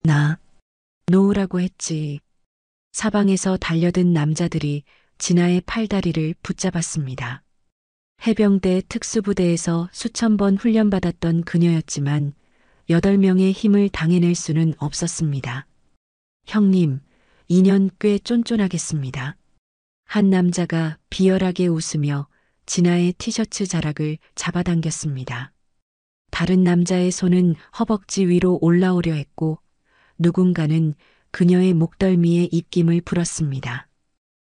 나 놓으라고 했지. 사방에서 달려든 남자들이 진아의 팔다리를 붙잡았습니다. 해병대 특수부대에서 수천 번 훈련받았던 그녀였지만 8명의 힘을 당해낼 수는 없었습니다. 형님, 2년 꽤 쫀쫀하겠습니다. 한 남자가 비열하게 웃으며 진아의 티셔츠 자락을 잡아당겼습니다. 다른 남자의 손은 허벅지 위로 올라오려 했고 누군가는 그녀의 목덜미에 입김을 불었습니다.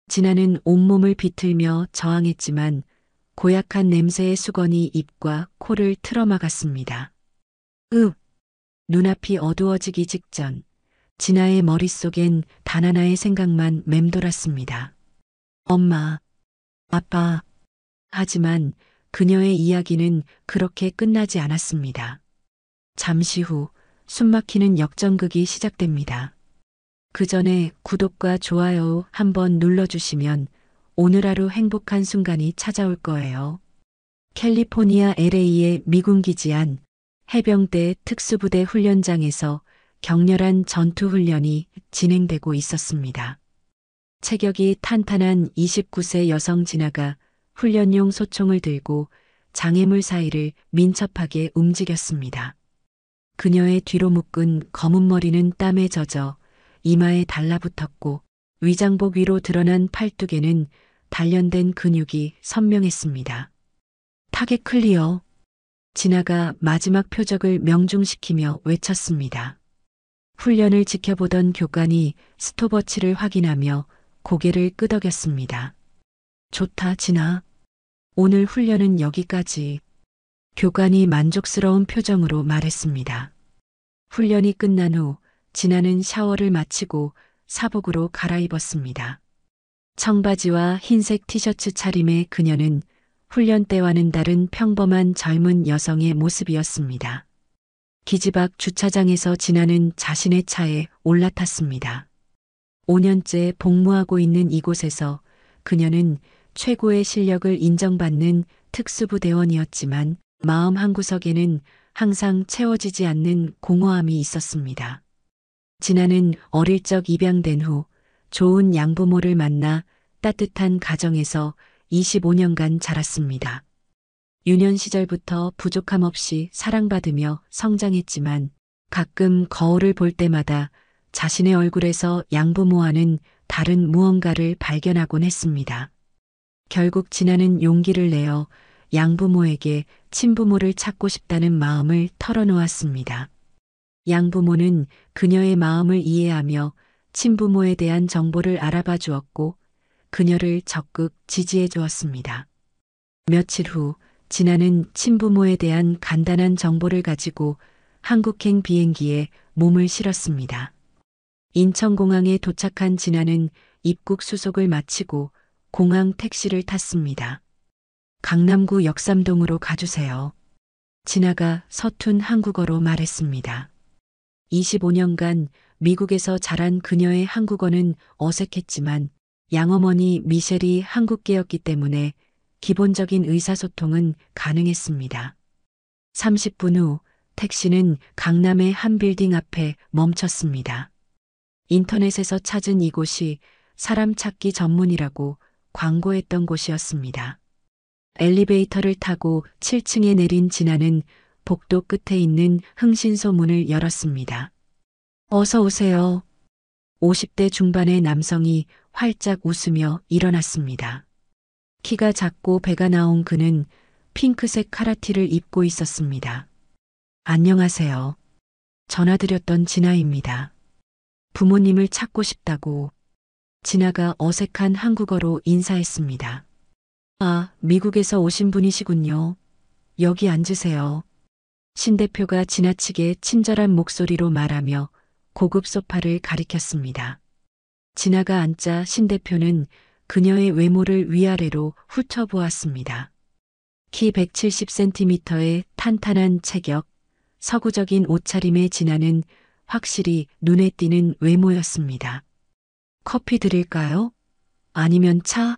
진아는 온몸을 비틀며 저항했지만 고약한 냄새의 수건이 입과 코를 틀어막았습니다. 눈앞이 어두워지기 직전 진아의 머릿속엔 단 하나의 생각만 맴돌았습니다. 엄마, 아빠. 하지만 그녀의 이야기는 그렇게 끝나지 않았습니다. 잠시 후 숨막히는 역전극이 시작됩니다. 그 전에 구독과 좋아요 한번 눌러주시면 오늘 하루 행복한 순간이 찾아올 거예요. 캘리포니아 LA의 미군 기지 안 해병대 특수부대 훈련장에서 격렬한 전투 훈련이 진행되고 있었습니다. 체격이 탄탄한 29세 여성 진아가 훈련용 소총을 들고 장애물 사이를 민첩하게 움직였습니다. 그녀의 뒤로 묶은 검은 머리는 땀에 젖어 이마에 달라붙었고 위장복 위로 드러난 팔뚝에는 단련된 근육이 선명했습니다. 타겟 클리어. 진아가 마지막 표적을 명중시키며 외쳤습니다. 훈련을 지켜보던 교관이 스톱워치를 확인하며 고개를 끄덕였습니다. 좋다, 진아. 오늘 훈련은 여기까지. 교관이 만족스러운 표정으로 말했습니다. 훈련이 끝난 후 진아는 샤워를 마치고 사복으로 갈아입었습니다. 청바지와 흰색 티셔츠 차림의 그녀는 훈련 때와는 다른 평범한 젊은 여성의 모습이었습니다. 기지 밖 주차장에서 진아는 자신의 차에 올라탔습니다. 5년째 복무하고 있는 이곳에서 그녀는 최고의 실력을 인정받는 특수부대원이었지만 마음 한구석에는 항상 채워지지 않는 공허함이 있었습니다. 진아는 어릴 적 입양된 후 좋은 양부모를 만나 따뜻한 가정에서 25년간 자랐습니다. 유년 시절부터 부족함 없이 사랑받으며 성장했지만 가끔 거울을 볼 때마다 자신의 얼굴에서 양부모와는 다른 무언가를 발견하곤 했습니다. 결국 진아는 용기를 내어 양부모에게 친부모를 찾고 싶다는 마음을 털어놓았습니다. 양부모는 그녀의 마음을 이해하며 친부모에 대한 정보를 알아봐 주었고 그녀를 적극 지지해 주었습니다. 며칠 후 진아는 친부모에 대한 간단한 정보를 가지고 한국행 비행기에 몸을 실었습니다. 인천공항에 도착한 진아는 입국 수속을 마치고 공항 택시를 탔습니다. 강남구 역삼동으로 가주세요. 진아가 서툰 한국어로 말했습니다. 25년간 미국에서 자란 그녀의 한국어는 어색했지만 양어머니 미셸이 한국계였기 때문에 기본적인 의사소통은 가능했습니다. 30분 후 택시는 강남의 한 빌딩 앞에 멈췄습니다. 인터넷에서 찾은 이곳이 사람 찾기 전문이라고 광고했던 곳이었습니다. 엘리베이터를 타고 7층에 내린 진아는 복도 끝에 있는 흥신소 문을 열었습니다. 어서 오세요. 50대 중반의 남성이 활짝 웃으며 일어났습니다. 키가 작고 배가 나온 그는 핑크색 카라티를 입고 있었습니다. 안녕하세요. 전화드렸던 진아입니다. 부모님을 찾고 싶다고. 진아가 어색한 한국어로 인사했습니다. 아, 미국에서 오신 분이시군요. 여기 앉으세요. 신 대표가 지나치게 친절한 목소리로 말하며 고급 소파를 가리켰습니다. 진아가 앉자 신 대표는 그녀의 외모를 위아래로 훑어보았습니다. 키 170cm의 탄탄한 체격, 서구적인 옷차림의 진아는 확실히 눈에 띄는 외모였습니다. 커피 드릴까요? 아니면 차?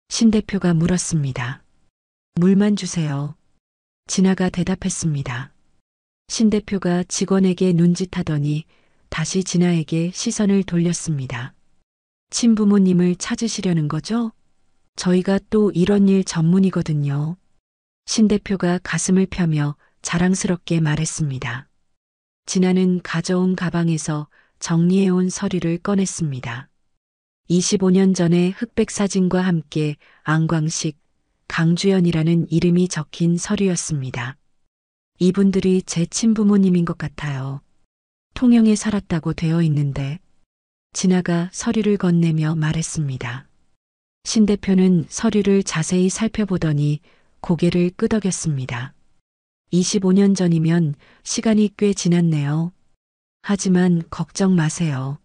신 대표가 물었습니다. 물만 주세요. 진아가 대답했습니다. 신 대표가 직원에게 눈짓하더니 다시 진아에게 시선을 돌렸습니다. 친부모님을 찾으시려는 거죠? 저희가 또 이런 일 전문이거든요. 신 대표가 가슴을 펴며 자랑스럽게 말했습니다. 진아는 가져온 가방에서 정리해온 서류를 꺼냈습니다. 25년 전에 흑백 사진과 함께 안광식, 강주연이라는 이름이 적힌 서류였습니다. 이분들이 제 친부모님인 것 같아요. 통영에 살았다고 되어 있는데 진아가 서류를 건네며 말했습니다. 신 대표는 서류를 자세히 살펴보더니 고개를 끄덕였습니다. 25년 전이면 시간이 꽤 지났네요. 하지만 걱정 마세요.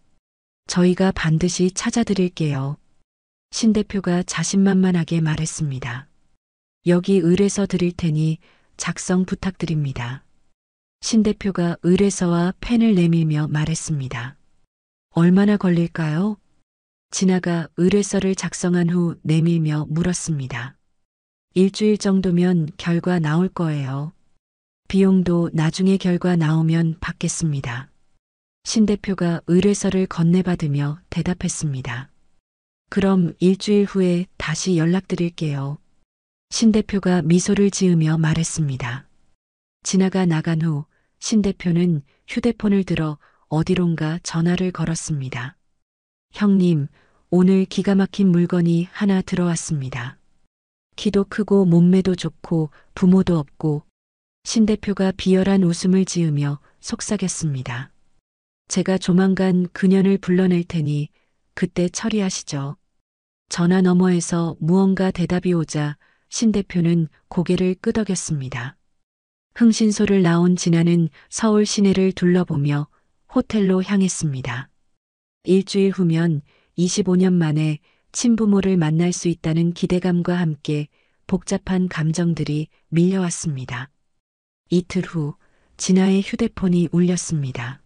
저희가 반드시 찾아드릴게요. 신 대표가 자신만만하게 말했습니다. 여기 을에서 드릴 테니 작성 부탁드립니다. 신 대표가 을에서와 펜을 내밀며 말했습니다. 얼마나 걸릴까요? 진아가 의뢰서를 작성한 후 내밀며 물었습니다. 일주일 정도면 결과 나올 거예요. 비용도 나중에 결과 나오면 받겠습니다. 신 대표가 의뢰서를 건네받으며 대답했습니다. 그럼 일주일 후에 다시 연락드릴게요. 신 대표가 미소를 지으며 말했습니다. 진아가 나간 후 신 대표는 휴대폰을 들어 어디론가 전화를 걸었습니다. 형님, 오늘 기가 막힌 물건이 하나 들어왔습니다. 키도 크고 몸매도 좋고 부모도 없고 신 대표가 비열한 웃음을 지으며 속삭였습니다. 제가 조만간 그년을 불러낼 테니 그때 처리하시죠. 전화 너머에서 무언가 대답이 오자 신 대표는 고개를 끄덕였습니다. 흥신소를 나온 진아는 서울 시내를 둘러보며 호텔로 향했습니다. 일주일 후면 25년 만에 친부모를 만날 수 있다는 기대감과 함께 복잡한 감정들이 밀려왔습니다. 이틀 후 진아의 휴대폰이 울렸습니다.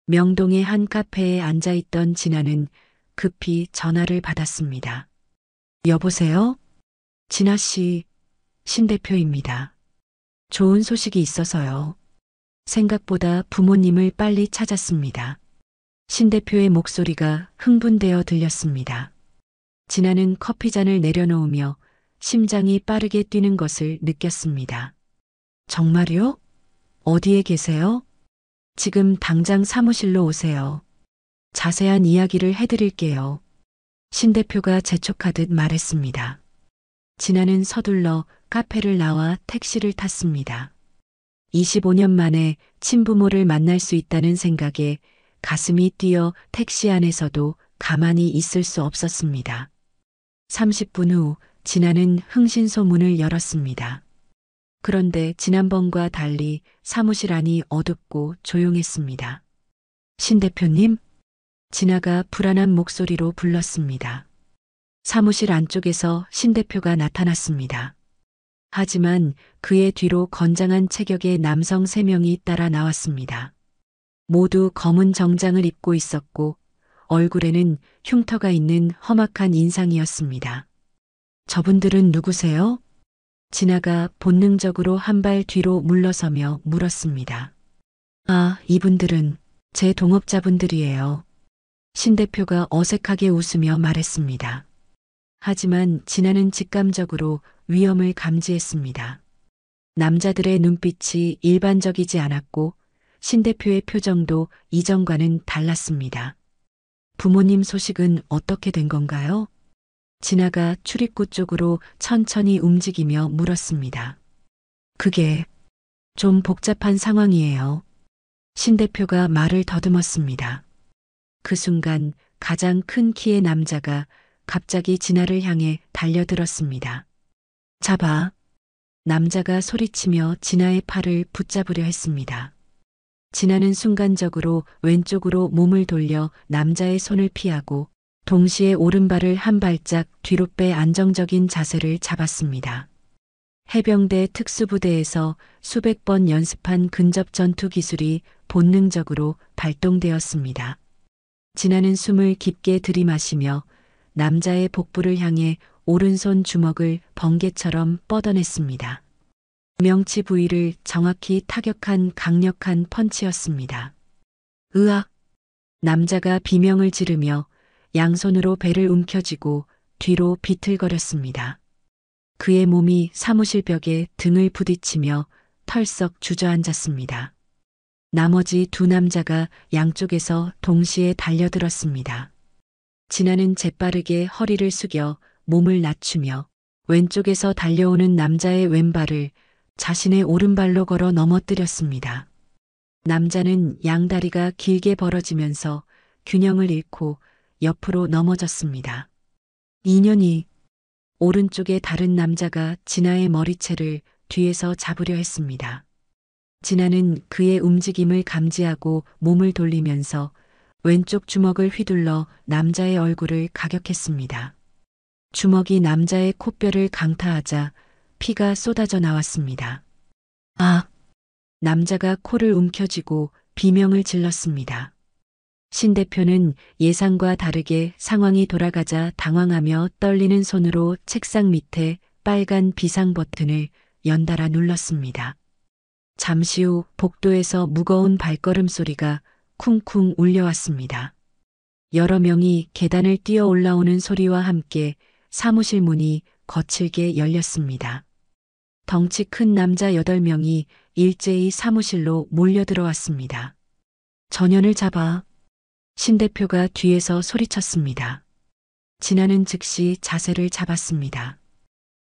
명동의 한 카페에 앉아있던 진아는 급히 전화를 받았습니다. 여보세요? 진아 씨, 신 대표입니다. 좋은 소식이 있어서요. 생각보다 부모님을 빨리 찾았습니다. 신 대표의 목소리가 흥분되어 들렸습니다. 진아는 커피잔을 내려놓으며 심장이 빠르게 뛰는 것을 느꼈습니다. 정말요? 어디에 계세요? 지금 당장 사무실로 오세요. 자세한 이야기를 해드릴게요. 신 대표가 재촉하듯 말했습니다. 진아는 서둘러 카페를 나와 택시를 탔습니다. 25년 만에 친부모를 만날 수 있다는 생각에 가슴이 뛰어 택시 안에서도 가만히 있을 수 없었습니다. 30분 후 진아는 흥신소 문을 열었습니다. 그런데 지난번과 달리 사무실 안이 어둡고 조용했습니다. 신 대표님? 진아가 불안한 목소리로 불렀습니다. 사무실 안쪽에서 신 대표가 나타났습니다. 하지만 그의 뒤로 건장한 체격의 남성 3명이 따라 나왔습니다. 모두 검은 정장을 입고 있었고 얼굴에는 흉터가 있는 험악한 인상이었습니다. 저분들은 누구세요? 진아가 본능적으로 한 발 뒤로 물러서며 물었습니다. 아, 이분들은 제 동업자분들이에요. 신 대표가 어색하게 웃으며 말했습니다. 하지만 진아는 직감적으로 위험을 감지했습니다. 남자들의 눈빛이 일반적이지 않았고 신 대표의 표정도 이전과는 달랐습니다. 부모님 소식은 어떻게 된 건가요? 진아가 출입구 쪽으로 천천히 움직이며 물었습니다. 그게 좀 복잡한 상황이에요. 신 대표가 말을 더듬었습니다. 그 순간 가장 큰 키의 남자가 갑자기 진아를 향해 달려들었습니다. 잡아. 남자가 소리치며 진아의 팔을 붙잡으려 했습니다. 진아는 순간적으로 왼쪽으로 몸을 돌려 남자의 손을 피하고 동시에 오른발을 한 발짝 뒤로 빼 안정적인 자세를 잡았습니다. 해병대 특수부대에서 수백 번 연습한 근접 전투 기술이 본능적으로 발동되었습니다. 진아는 숨을 깊게 들이마시며 남자의 복부를 향해 오른손 주먹을 번개처럼 뻗어냈습니다. 명치 부위를 정확히 타격한 강력한 펀치였습니다. 으악! 남자가 비명을 지르며 양손으로 배를 움켜쥐고 뒤로 비틀거렸습니다. 그의 몸이 사무실 벽에 등을 부딪히며 털썩 주저앉았습니다. 나머지 두 남자가 양쪽에서 동시에 달려들었습니다. 진아는 재빠르게 허리를 숙여 몸을 낮추며 왼쪽에서 달려오는 남자의 왼발을 자신의 오른발로 걸어 넘어뜨렸습니다. 남자는 양다리가 길게 벌어지면서 균형을 잃고 옆으로 넘어졌습니다. 인연이 오른쪽에 다른 남자가 진아의 머리채를 뒤에서 잡으려 했습니다. 진아는 그의 움직임을 감지하고 몸을 돌리면서 왼쪽 주먹을 휘둘러 남자의 얼굴을 가격했습니다. 주먹이 남자의 콧뼈를 강타하자 피가 쏟아져 나왔습니다. 아! 남자가 코를 움켜쥐고 비명을 질렀습니다. 신 대표는 예상과 다르게 상황이 돌아가자 당황하며 떨리는 손으로 책상 밑에 빨간 비상 버튼을 연달아 눌렀습니다. 잠시 후 복도에서 무거운 발걸음 소리가 쿵쿵 울려왔습니다. 여러 명이 계단을 뛰어 올라오는 소리와 함께 사무실 문이 거칠게 열렸습니다. 덩치 큰 남자 8명이 일제히 사무실로 몰려들어왔습니다. 전현을 잡아. 신 대표가 뒤에서 소리쳤습니다. 진아는 즉시 자세를 잡았습니다.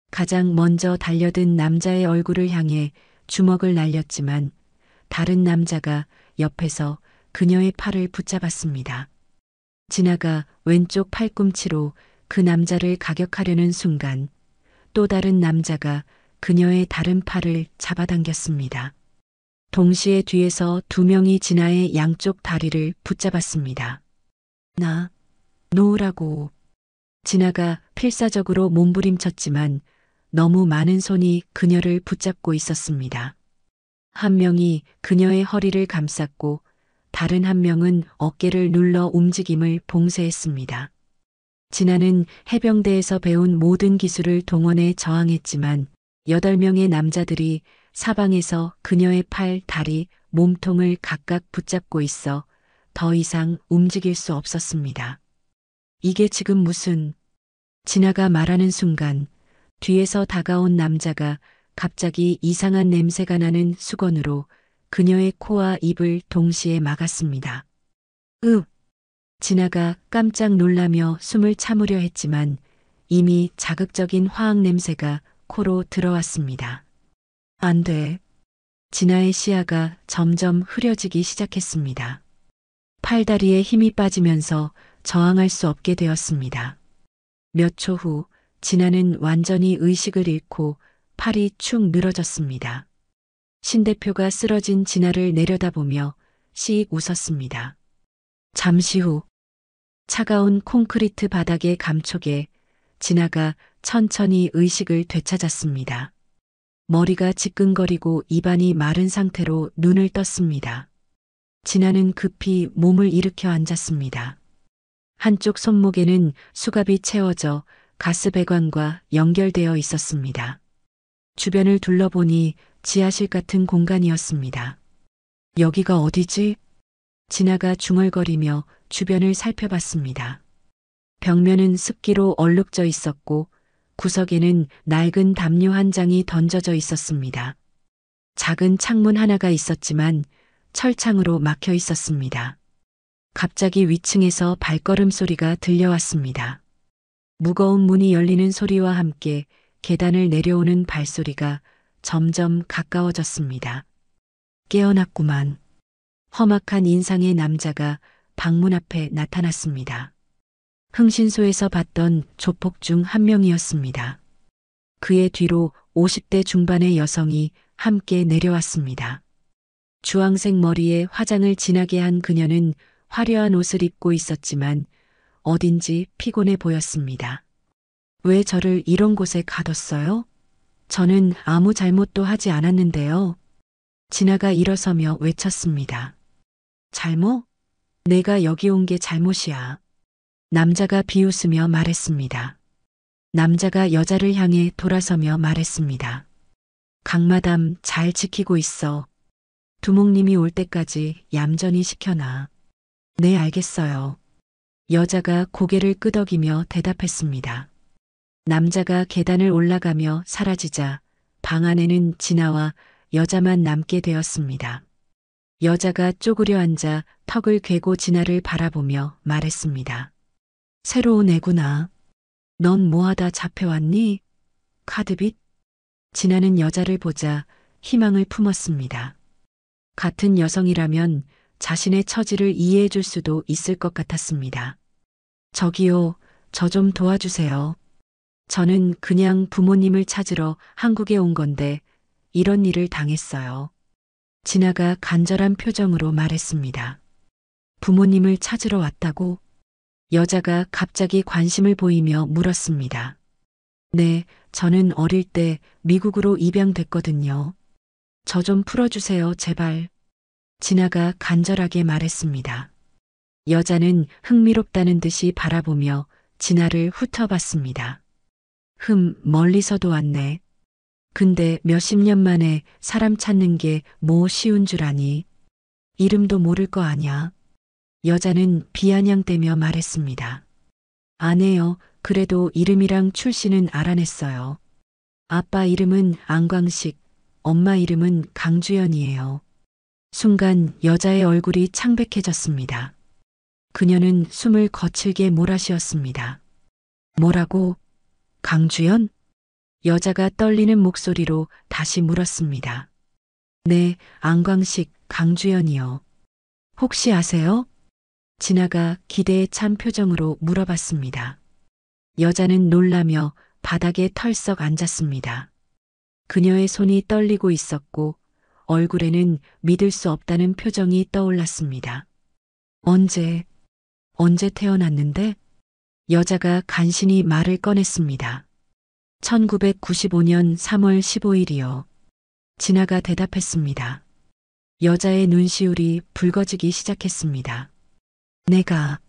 가장 먼저 달려든 남자의 얼굴을 향해 주먹을 날렸지만 다른 남자가 옆에서 그녀의 팔을 붙잡았습니다. 진아가 왼쪽 팔꿈치로 그 남자를 가격하려는 순간 또 다른 남자가 그녀의 다른 팔을 잡아당겼습니다. 동시에 뒤에서 2명이 진아의 양쪽 다리를 붙잡았습니다. 놓으라고. 진아가 필사적으로 몸부림쳤지만 너무 많은 손이 그녀를 붙잡고 있었습니다. 한 명이 그녀의 허리를 감쌌고 다른 한 명은 어깨를 눌러 움직임을 봉쇄했습니다. 진아는 해병대에서 배운 모든 기술을 동원해 저항했지만 8명의 남자들이 사방에서 그녀의 팔, 다리, 몸통을 각각 붙잡고 있어 더 이상 움직일 수 없었습니다. 이게 지금 무슨... 진아가 말하는 순간 뒤에서 다가온 남자가 갑자기 이상한 냄새가 나는 수건으로 그녀의 코와 입을 동시에 막았습니다. 진아가 깜짝 놀라며 숨을 참으려 했지만 이미 자극적인 화학 냄새가 코로 들어왔습니다. 안 돼. 진아의 시야가 점점 흐려지기 시작했습니다. 팔다리에 힘이 빠지면서 저항할 수 없게 되었습니다. 몇 초 후 진아는 완전히 의식을 잃고 팔이 축 늘어졌습니다. 신 대표가 쓰러진 진아를 내려다보며 씩 웃었습니다. 잠시 후 차가운 콘크리트 바닥의 감촉에 진아가 천천히 의식을 되찾았습니다. 머리가 지끈거리고 입안이 마른 상태로 눈을 떴습니다. 진아는 급히 몸을 일으켜 앉았습니다. 한쪽 손목에는 수갑이 채워져 가스배관과 연결되어 있었습니다. 주변을 둘러보니 지하실 같은 공간이었습니다. 여기가 어디지? 진아가 중얼거리며 주변을 살펴봤습니다. 벽면은 습기로 얼룩져 있었고 구석에는 낡은 담요 한 장이 던져져 있었습니다. 작은 창문 하나가 있었지만 철창으로 막혀 있었습니다. 갑자기 위층에서 발걸음 소리가 들려왔습니다. 무거운 문이 열리는 소리와 함께 계단을 내려오는 발소리가 점점 가까워졌습니다. 깨어났구만. 험악한 인상의 남자가 방문 앞에 나타났습니다. 흥신소에서 봤던 조폭 중 한 명이었습니다. 그의 뒤로 50대 중반의 여성이 함께 내려왔습니다. 주황색 머리에 화장을 진하게 한 그녀는 화려한 옷을 입고 있었지만 어딘지 피곤해 보였습니다. 왜 저를 이런 곳에 가뒀어요? 저는 아무 잘못도 하지 않았는데요. 진아가 일어서며 외쳤습니다. 잘못? 내가 여기 온 게 잘못이야. 남자가 비웃으며 말했습니다. 남자가 여자를 향해 돌아서며 말했습니다. 강마담 잘 지키고 있어. 두목님이 올 때까지 얌전히 시켜놔. 네, 알겠어요. 여자가 고개를 끄덕이며 대답했습니다. 남자가 계단을 올라가며 사라지자 방 안에는 진아와 여자만 남게 되었습니다. 여자가 쪼그려 앉아 턱을 괴고 진아를 바라보며 말했습니다. 새로운 애구나. 넌 뭐하다 잡혀왔니? 카드빚? 진아는 여자를 보자 희망을 품었습니다. 같은 여성이라면 자신의 처지를 이해해 줄 수도 있을 것 같았습니다. 저기요, 저 좀 도와주세요. 저는 그냥 부모님을 찾으러 한국에 온 건데 이런 일을 당했어요. 진아가 간절한 표정으로 말했습니다. 부모님을 찾으러 왔다고? 여자가 갑자기 관심을 보이며 물었습니다. 네, 저는 어릴 때 미국으로 입양됐거든요. 저 좀 풀어주세요, 제발. 진아가 간절하게 말했습니다. 여자는 흥미롭다는 듯이 바라보며 진아를 훑어봤습니다. 멀리서도 왔네. 근데 몇십 년 만에 사람 찾는 게 뭐 쉬운 줄 아니? 이름도 모를 거 아냐? 여자는 비아냥대며 말했습니다. 아네요. 그래도 이름이랑 출신은 알아냈어요. 아빠 이름은 안광식, 엄마 이름은 강주연이에요. 순간 여자의 얼굴이 창백해졌습니다. 그녀는 숨을 거칠게 몰아쉬었습니다. 뭐라고? 강주연? 여자가 떨리는 목소리로 다시 물었습니다. 네, 안광식, 강주연이요. 혹시 아세요? 진아가 기대에 찬 표정으로 물어봤습니다. 여자는 놀라며 바닥에 털썩 앉았습니다. 그녀의 손이 떨리고 있었고 얼굴에는 믿을 수 없다는 표정이 떠올랐습니다. 언제 태어났는데? 여자가 간신히 말을 꺼냈습니다. 1995년 3월 15일이요. 진아가 대답했습니다. 여자의 눈시울이 붉어지기 시작했습니다. 내가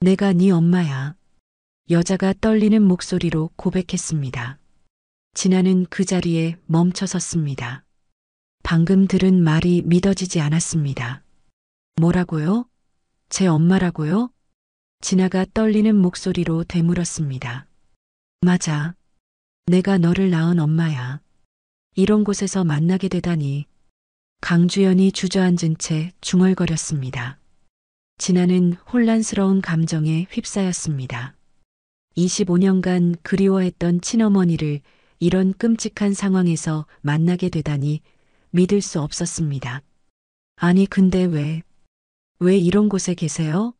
네 엄마야. 여자가 떨리는 목소리로 고백했습니다. 진아는 그 자리에 멈춰 섰습니다. 방금 들은 말이 믿어지지 않았습니다. 뭐라고요? 제 엄마라고요? 진아가 떨리는 목소리로 되물었습니다. 맞아. 내가 너를 낳은 엄마야. 이런 곳에서 만나게 되다니. 강주연이 주저앉은 채 중얼거렸습니다. 진아는 혼란스러운 감정에 휩싸였습니다. 25년간 그리워했던 친어머니를 이런 끔찍한 상황에서 만나게 되다니 믿을 수 없었습니다. 아니 근데 왜 이런 곳에 계세요?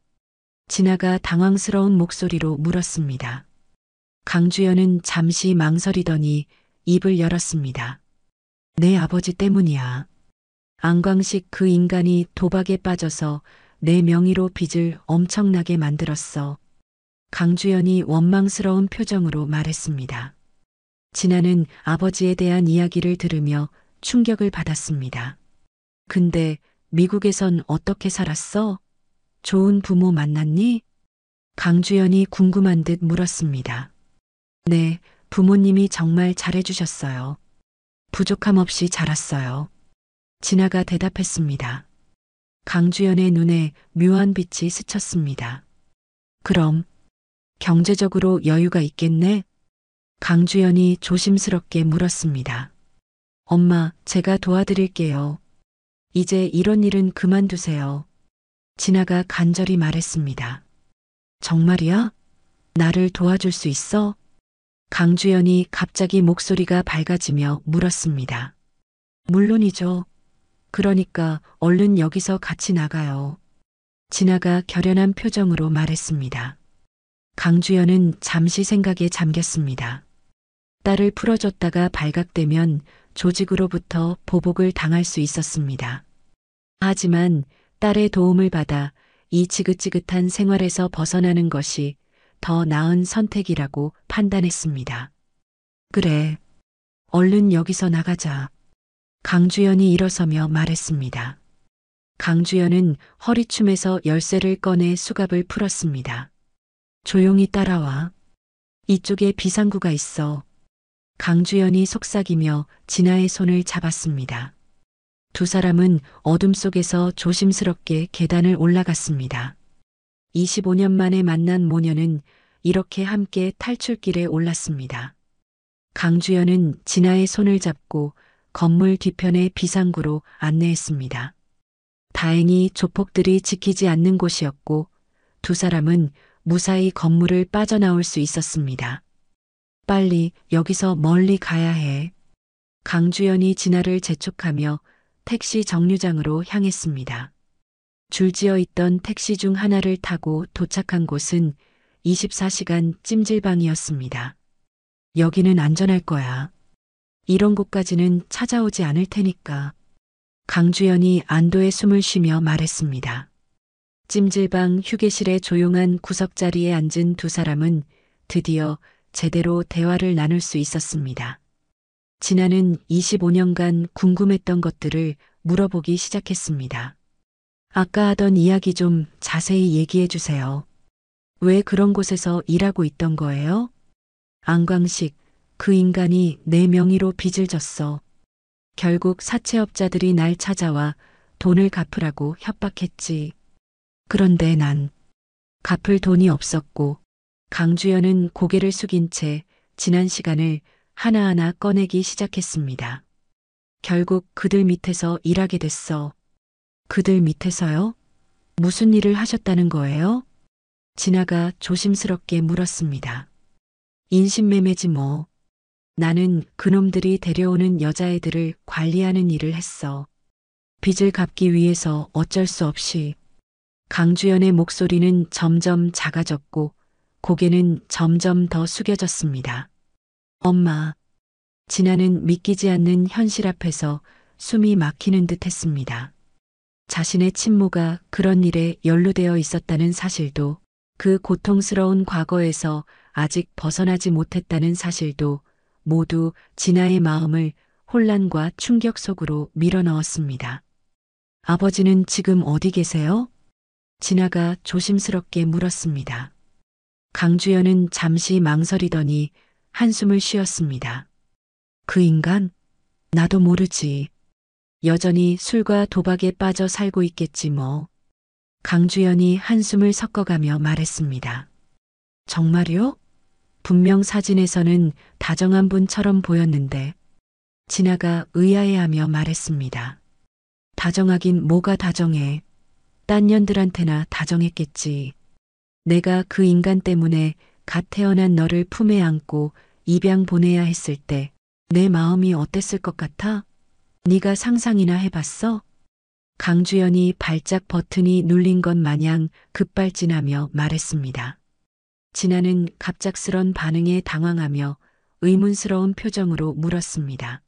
진아가 당황스러운 목소리로 물었습니다. 강주연은 잠시 망설이더니 입을 열었습니다. 내 아버지 때문이야. 안광식 그 인간이 도박에 빠져서 내 명의로 빚을 엄청나게 만들었어. 강주연이 원망스러운 표정으로 말했습니다. 진아는 아버지에 대한 이야기를 들으며 충격을 받았습니다. 근데 미국에선 어떻게 살았어? 좋은 부모 만났니? 강주연이 궁금한 듯 물었습니다. 네, 부모님이 정말 잘해주셨어요. 부족함 없이 자랐어요. 진아가 대답했습니다. 강주연의 눈에 묘한 빛이 스쳤습니다. 그럼 경제적으로 여유가 있겠네? 강주연이 조심스럽게 물었습니다. 엄마, 제가 도와드릴게요. 이제 이런 일은 그만두세요. 진아가 간절히 말했습니다. 정말이야? 나를 도와줄 수 있어? 강주연이 갑자기 목소리가 밝아지며 물었습니다. 물론이죠. 그러니까 얼른 여기서 같이 나가요. 진아가 결연한 표정으로 말했습니다. 강주연은 잠시 생각에 잠겼습니다. 딸을 풀어줬다가 발각되면 조직으로부터 보복을 당할 수 있었습니다. 하지만 딸의 도움을 받아 이 지긋지긋한 생활에서 벗어나는 것이 더 나은 선택이라고 판단했습니다. 그래, 얼른 여기서 나가자. 강주연이 일어서며 말했습니다. 강주연은 허리춤에서 열쇠를 꺼내 수갑을 풀었습니다. 조용히 따라와. 이쪽에 비상구가 있어. 강주연이 속삭이며 진아의 손을 잡았습니다. 두 사람은 어둠 속에서 조심스럽게 계단을 올라갔습니다. 25년 만에 만난 모녀는 이렇게 함께 탈출길에 올랐습니다. 강주연은 진아의 손을 잡고 건물 뒤편의 비상구로 안내했습니다. 다행히 조폭들이 지키지 않는 곳이었고 두 사람은 무사히 건물을 빠져나올 수 있었습니다. 빨리 여기서 멀리 가야 해. 강주연이 진아를 재촉하며 택시 정류장으로 향했습니다. 줄지어 있던 택시 중 하나를 타고 도착한 곳은 24시간 찜질방이었습니다. 여기는 안전할 거야. 이런 곳까지는 찾아오지 않을 테니까. 강주연이 안도의 숨을 쉬며 말했습니다. 찜질방 휴게실의 조용한 구석자리에 앉은 두 사람은 드디어 제대로 대화를 나눌 수 있었습니다. 진아는 25년간 궁금했던 것들을 물어보기 시작했습니다. 아까 하던 이야기 좀 자세히 얘기해 주세요. 왜 그런 곳에서 일하고 있던 거예요? 안광식, 그 인간이 내 명의로 빚을 졌어. 결국 사채업자들이 날 찾아와 돈을 갚으라고 협박했지. 그런데 난 갚을 돈이 없었고 강주연은 고개를 숙인 채 지난 시간을 하나하나 꺼내기 시작했습니다. 결국 그들 밑에서 일하게 됐어. 그들 밑에서요? 무슨 일을 하셨다는 거예요? 진아가 조심스럽게 물었습니다. 인신매매지 뭐. 나는 그놈들이 데려오는 여자애들을 관리하는 일을 했어. 빚을 갚기 위해서 어쩔 수 없이. 강주연의 목소리는 점점 작아졌고 고개는 점점 더 숙여졌습니다. 엄마. 진아는 믿기지 않는 현실 앞에서 숨이 막히는 듯 했습니다. 자신의 친모가 그런 일에 연루되어 있었다는 사실도, 그 고통스러운 과거에서 아직 벗어나지 못했다는 사실도 모두 진아의 마음을 혼란과 충격 속으로 밀어넣었습니다. 아버지는 지금 어디 계세요? 진아가 조심스럽게 물었습니다. 강주연은 잠시 망설이더니 한숨을 쉬었습니다. 그 인간? 나도 모르지. 여전히 술과 도박에 빠져 살고 있겠지 뭐. 강주연이 한숨을 섞어가며 말했습니다. 정말요? 분명 사진에서는 다정한 분처럼 보였는데. 진아가 의아해하며 말했습니다. 다정하긴 뭐가 다정해. 딴 년들한테나 다정했겠지. 내가 그 인간 때문에 갓 태어난 너를 품에 안고 입양 보내야 했을 때 내 마음이 어땠을 것 같아? 네가 상상이나 해봤어? 강주연이 발작 버튼이 눌린 것 마냥 급발진하며 말했습니다. 진아는 갑작스런 반응에 당황하며 의문스러운 표정으로 물었습니다.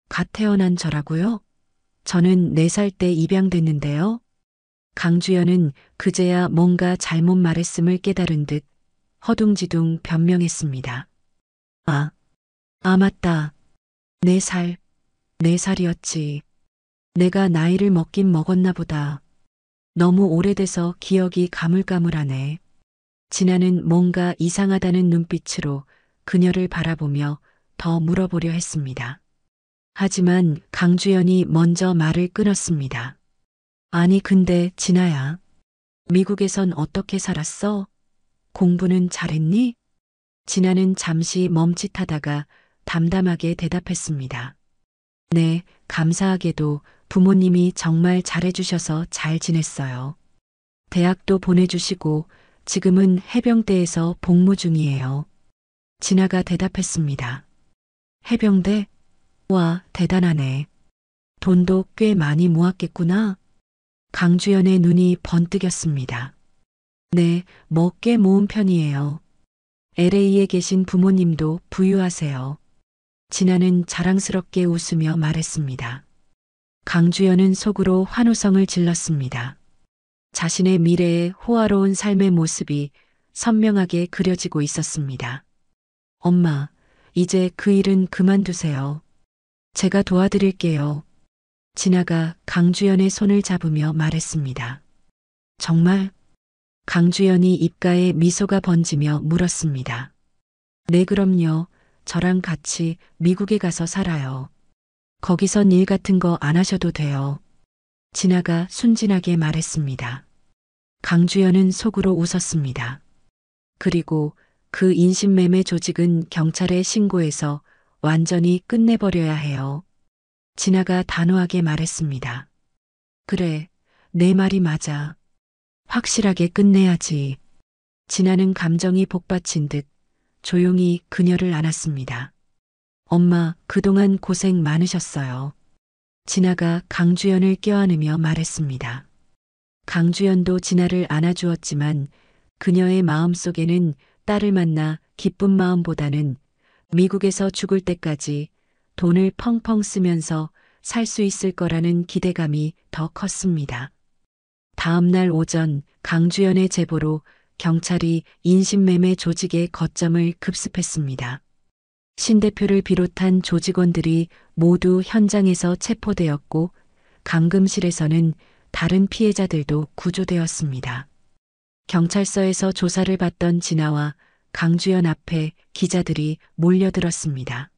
갓 태어난 저라고요? 저는 4살 때 입양됐는데요. 강주연은 그제야 뭔가 잘못 말했음을 깨달은 듯 허둥지둥 변명했습니다. 맞다. 4살. 4살이었지. 내가 나이를 먹긴 먹었나 보다. 너무 오래돼서 기억이 가물가물하네. 진아는 뭔가 이상하다는 눈빛으로 그녀를 바라보며 더 물어보려 했습니다. 하지만 강주연이 먼저 말을 끊었습니다. 아니 근데 진아야. 미국에선 어떻게 살았어? 공부는 잘했니? 진아는 잠시 멈칫하다가 담담하게 대답했습니다. 네, 감사하게도 부모님이 정말 잘해주셔서 잘 지냈어요. 대학도 보내주시고 지금은 해병대에서 복무 중이에요. 진아가 대답했습니다. 해병대? 와, 대단하네. 돈도 꽤 많이 모았겠구나. 강주연의 눈이 번뜩였습니다. 네, 뭐 꽤 모은 편이에요. LA에 계신 부모님도 부유하세요. 진아는 자랑스럽게 웃으며 말했습니다. 강주연은 속으로 환호성을 질렀습니다. 자신의 미래의 호화로운 삶의 모습이 선명하게 그려지고 있었습니다. 엄마, 이제 그 일은 그만두세요. 제가 도와드릴게요. 진아가 강주연의 손을 잡으며 말했습니다. 정말? 강주연이 입가에 미소가 번지며 물었습니다. 네, 그럼요. 저랑 같이 미국에 가서 살아요. 거기선 일 같은 거 안 하셔도 돼요. 진아가 순진하게 말했습니다. 강주연은 속으로 웃었습니다. 그리고 그 인신매매 조직은 경찰에 신고해서 완전히 끝내버려야 해요. 진아가 단호하게 말했습니다. 그래, 내 말이 맞아. 확실하게 끝내야지. 진아는 감정이 복받친 듯 조용히 그녀를 안았습니다. 엄마, 그동안 고생 많으셨어요. 진아가 강주연을 껴안으며 말했습니다. 강주연도 진아를 안아주었지만 그녀의 마음속에는 딸을 만나 기쁜 마음보다는 미국에서 죽을 때까지 돈을 펑펑 쓰면서 살 수 있을 거라는 기대감이 더 컸습니다. 다음 날 오전 강주연의 제보로 경찰이 인신매매 조직의 거점을 급습했습니다. 신 대표를 비롯한 조직원들이 모두 현장에서 체포되었고 감금실에서는 다른 피해자들도 구조되었습니다. 경찰서에서 조사를 받던 진아와 강주연 앞에 기자들이 몰려들었습니다.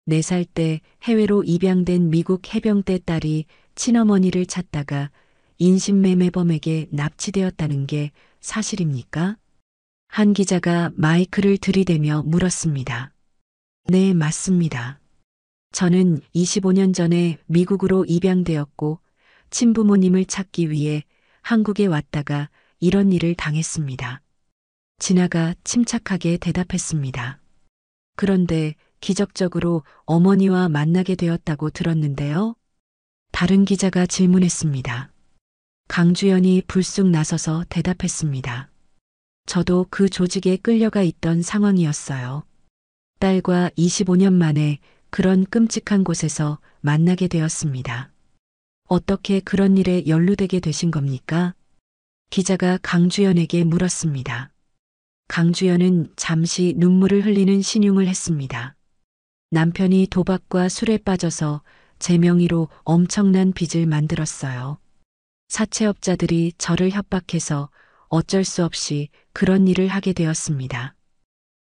4살 때 해외로 입양된 미국 해병대 딸이 친어머니를 찾다가 인신매매범에게 납치되었다는 게 사실입니까? 한 기자가 마이크를 들이대며 물었습니다. 네, 맞습니다. 저는 25년 전에 미국으로 입양되었고 친부모님을 찾기 위해 한국에 왔다가 이런 일을 당했습니다. 진아가 침착하게 대답했습니다. 그런데 기적적으로 어머니와 만나게 되었다고 들었는데요. 다른 기자가 질문했습니다. 강주연이 불쑥 나서서 대답했습니다. 저도 그 조직에 끌려가 있던 상황이었어요. 딸과 25년 만에 그런 끔찍한 곳에서 만나게 되었습니다. 어떻게 그런 일에 연루되게 되신 겁니까? 기자가 강주연에게 물었습니다. 강주연은 잠시 눈물을 흘리는 신용을 했습니다. 남편이 도박과 술에 빠져서 제 명의로 엄청난 빚을 만들었어요. 사채업자들이 저를 협박해서 어쩔 수 없이 그런 일을 하게 되었습니다.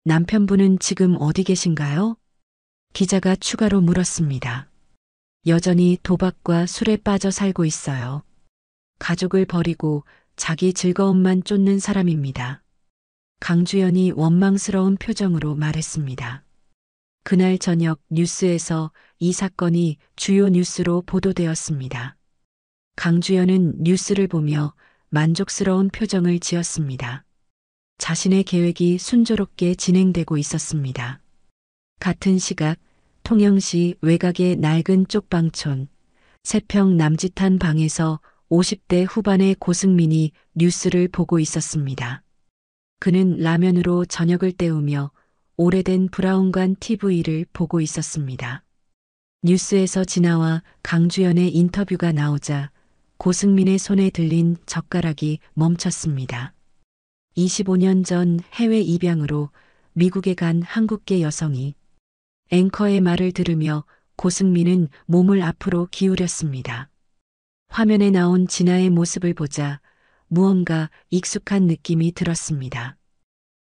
남편분은 지금 어디 계신가요? 기자가 추가로 물었습니다. 여전히 도박과 술에 빠져 살고 있어요. 가족을 버리고 자기 즐거움만 쫓는 사람입니다. 강주연이 원망스러운 표정으로 말했습니다. 그날 저녁 뉴스에서 이 사건이 주요 뉴스로 보도되었습니다. 강주연은 뉴스를 보며 만족스러운 표정을 지었습니다. 자신의 계획이 순조롭게 진행되고 있었습니다. 같은 시각 통영시 외곽의 낡은 쪽방촌 세평 남짓한 방에서 50대 후반의 고승민이 뉴스를 보고 있었습니다. 그는 라면으로 저녁을 때우며 오래된 브라운관 TV를 보고 있었습니다. 뉴스에서 진아와 강주연의 인터뷰가 나오자 고승민의 손에 들린 젓가락이 멈췄습니다. 25년 전 해외 입양으로 미국에 간 한국계 여성이 앵커의 말을 들으며 고승민은 몸을 앞으로 기울였습니다. 화면에 나온 진아의 모습을 보자 무언가 익숙한 느낌이 들었습니다.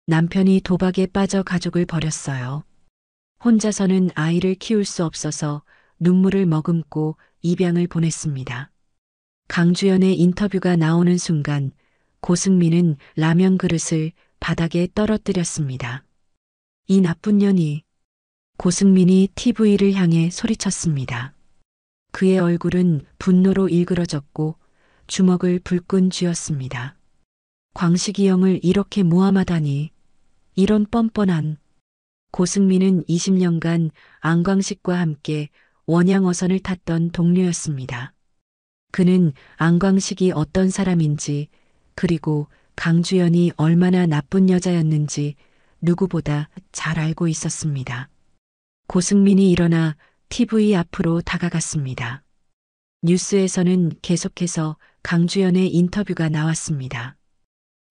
남편이 도박에 빠져 가족을 버렸어요. 혼자서는 아이를 키울 수 없어서 눈물을 머금고 입양을 보냈습니다. 강주연의 인터뷰가 나오는 순간 고승민은 라면 그릇을 바닥에 떨어뜨렸습니다. 이 나쁜 년이. 고승민이 TV를 향해 소리쳤습니다. 그의 얼굴은 분노로 일그러졌고 주먹을 불끈 쥐었습니다. 광식이 형을 이렇게 모함하다니. 이런 뻔뻔한. 고승민은 20년간 안광식과 함께 원양어선을 탔던 동료였습니다. 그는 안광식이 어떤 사람인지 그리고 강주연이 얼마나 나쁜 여자였는지 누구보다 잘 알고 있었습니다. 고승민이 일어나 TV 앞으로 다가갔습니다. 뉴스에서는 계속해서 강주연의 인터뷰가 나왔습니다.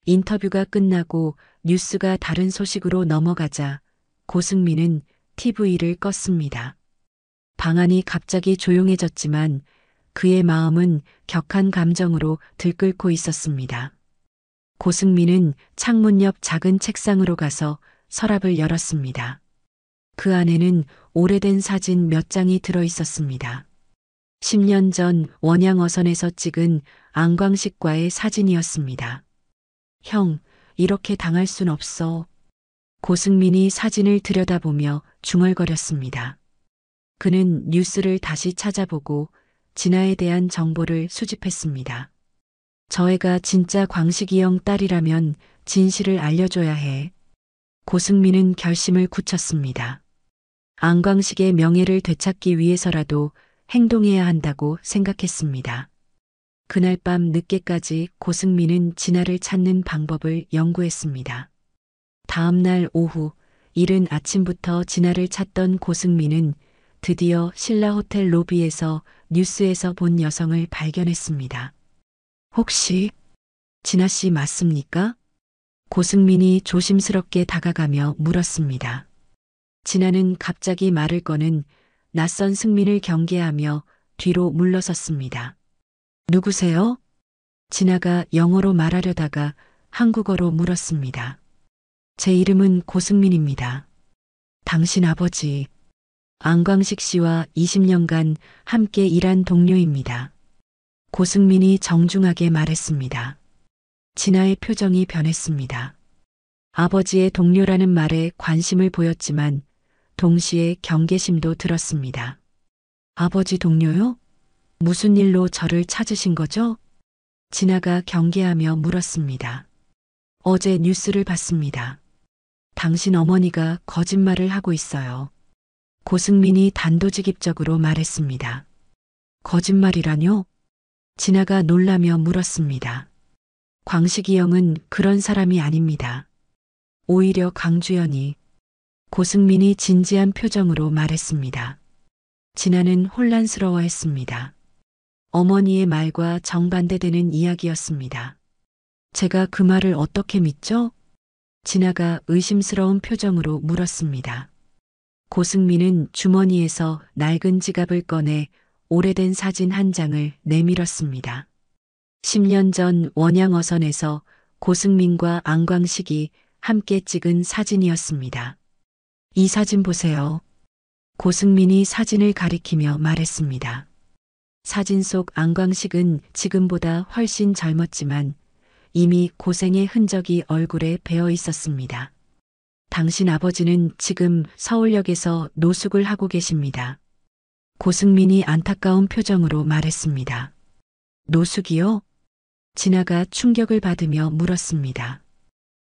인터뷰가 끝나고 뉴스가 다른 소식으로 넘어가자 고승민은 TV를 껐습니다. 방안이 갑자기 조용해졌지만 그의 마음은 격한 감정으로 들끓고 있었습니다. 고승민은 창문 옆 작은 책상으로 가서 서랍을 열었습니다. 그 안에는 오래된 사진 몇 장이 들어 있었습니다. 10년 전 원양어선에서 찍은 안광식과의 사진이었습니다. 형, 이렇게 당할 순 없어. 고승민이 사진을 들여다보며 중얼거렸습니다. 그는 뉴스를 다시 찾아보고 진아에 대한 정보를 수집했습니다. 저 애가 진짜 광식이 형 딸이라면 진실을 알려줘야 해. 고승민은 결심을 굳혔습니다. 안광식의 명예를 되찾기 위해서라도 행동해야 한다고 생각했습니다. 그날 밤 늦게까지 고승민은 진아를 찾는 방법을 연구했습니다. 다음 날 오후, 이른 아침부터 진아를 찾던 고승민은 드디어 신라 호텔 로비에서 뉴스에서 본 여성을 발견했습니다. 혹시 진아 씨 맞습니까? 고승민이 조심스럽게 다가가며 물었습니다. 진아는 갑자기 말을 꺼는 낯선 승민을 경계하며 뒤로 물러섰습니다. 누구세요? 진아가 영어로 말하려다가 한국어로 물었습니다. 제 이름은 고승민입니다. 당신 아버지, 안광식 씨와 20년간 함께 일한 동료입니다. 고승민이 정중하게 말했습니다. 진아의 표정이 변했습니다. 아버지의 동료라는 말에 관심을 보였지만 동시에 경계심도 들었습니다. 아버지 동료요? 무슨 일로 저를 찾으신 거죠? 진아가 경계하며 물었습니다. 어제 뉴스를 봤습니다. 당신 어머니가 거짓말을 하고 있어요. 고승민이 단도직입적으로 말했습니다. 거짓말이라뇨? 진아가 놀라며 물었습니다. 광식이 형은 그런 사람이 아닙니다. 오히려 강주연이. 고승민이 진지한 표정으로 말했습니다. 진아는 혼란스러워했습니다. 어머니의 말과 정반대되는 이야기였습니다. 제가 그 말을 어떻게 믿죠? 진아가 의심스러운 표정으로 물었습니다. 고승민은 주머니에서 낡은 지갑을 꺼내 오래된 사진 한 장을 내밀었습니다. 10년 전 원양어선에서 고승민과 안광식이 함께 찍은 사진이었습니다. 이 사진 보세요. 고승민이 사진을 가리키며 말했습니다. 사진 속 안광식은 지금보다 훨씬 젊었지만 이미 고생의 흔적이 얼굴에 배어 있었습니다. 당신 아버지는 지금 서울역에서 노숙을 하고 계십니다. 고승민이 안타까운 표정으로 말했습니다. 노숙이요? 진아가 충격을 받으며 물었습니다.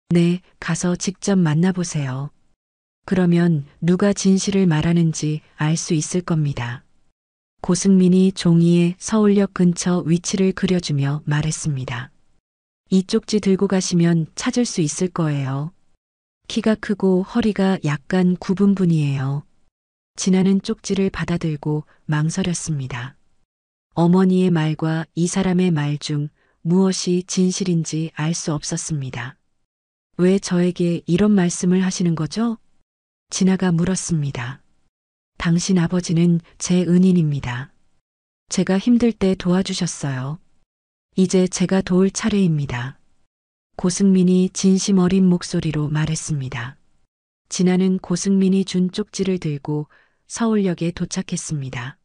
네, 가서 직접 만나보세요. 그러면 누가 진실을 말하는지 알 수 있을 겁니다. 고승민이 종이에 서울역 근처 위치를 그려주며 말했습니다. 이 쪽지 들고 가시면 찾을 수 있을 거예요. 키가 크고 허리가 약간 굽은 분이에요. 진아는 쪽지를 받아들고 망설였습니다. 어머니의 말과 이 사람의 말 중 무엇이 진실인지 알 수 없었습니다. 왜 저에게 이런 말씀을 하시는 거죠? 진아가 물었습니다. 당신 아버지는 제 은인입니다. 제가 힘들 때 도와주셨어요. 이제 제가 도울 차례입니다. 고승민이 진심 어린 목소리로 말했습니다. 진아는 고승민이 준 쪽지를 들고 서울역에 도착했습니다.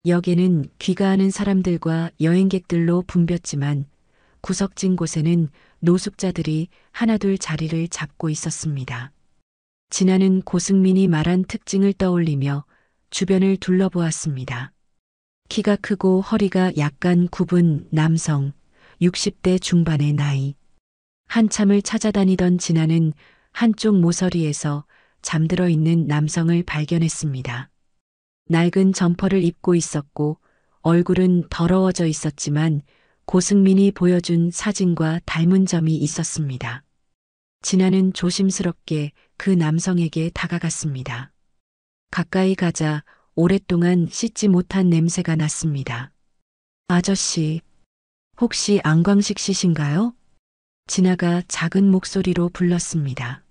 역에는 귀가하는 사람들과 여행객들로 붐볐지만 구석진 곳에는 노숙자들이 하나둘 자리를 잡고 있었습니다. 진아는 고승민이 말한 특징을 떠올리며 주변을 둘러보았습니다. 키가 크고 허리가 약간 굽은 남성, 60대 중반의 나이. 한참을 찾아다니던 진아는 한쪽 모서리에서 잠들어 있는 남성을 발견했습니다. 낡은 점퍼를 입고 있었고 얼굴은 더러워져 있었지만 고승민이 보여준 사진과 닮은 점이 있었습니다. 진아는 조심스럽게 그 남성에게 다가갔습니다. 가까이 가자 오랫동안 씻지 못한 냄새가 났습니다. 아저씨, 혹시 안광식 씨신가요? 진아가 작은 목소리로 불렀습니다.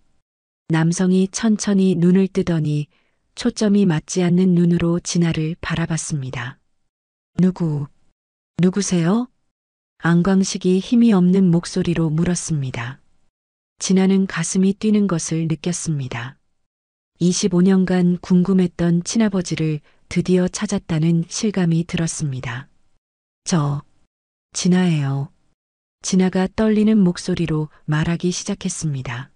남성이 천천히 눈을 뜨더니 초점이 맞지 않는 눈으로 진아를 바라봤습니다. 누구세요? 안광식이 힘이 없는 목소리로 물었습니다. 진아는 가슴이 뛰는 것을 느꼈습니다. 25년간 궁금했던 친아버지를 드디어 찾았다는 실감이 들었습니다. 저, 진아예요. 진아가 떨리는 목소리로 말하기 시작했습니다.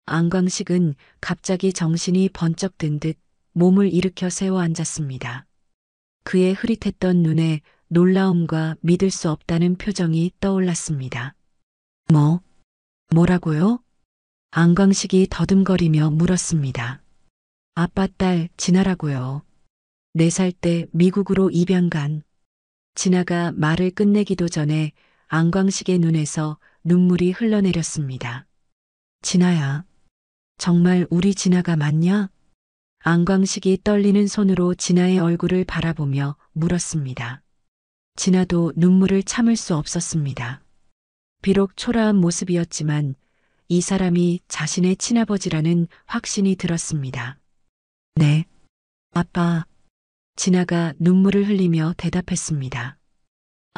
안광식은 갑자기 정신이 번쩍 든 듯 몸을 일으켜 세워 앉았습니다. 그의 흐릿했던 눈에 놀라움과 믿을 수 없다는 표정이 떠올랐습니다. 뭐라고요? 안광식이 더듬거리며 물었습니다. 아빠 딸 진아라고요. 4살 때 미국으로 입양 간. 진아가 말을 끝내기도 전에 안광식의 눈에서 눈물이 흘러내렸습니다. 진아야, 정말 우리 진아가 맞냐? 안광식이 떨리는 손으로 진아의 얼굴을 바라보며 물었습니다. 진아도 눈물을 참을 수 없었습니다. 비록 초라한 모습이었지만 이 사람이 자신의 친아버지라는 확신이 들었습니다. 네, 아빠. 진아가 눈물을 흘리며 대답했습니다.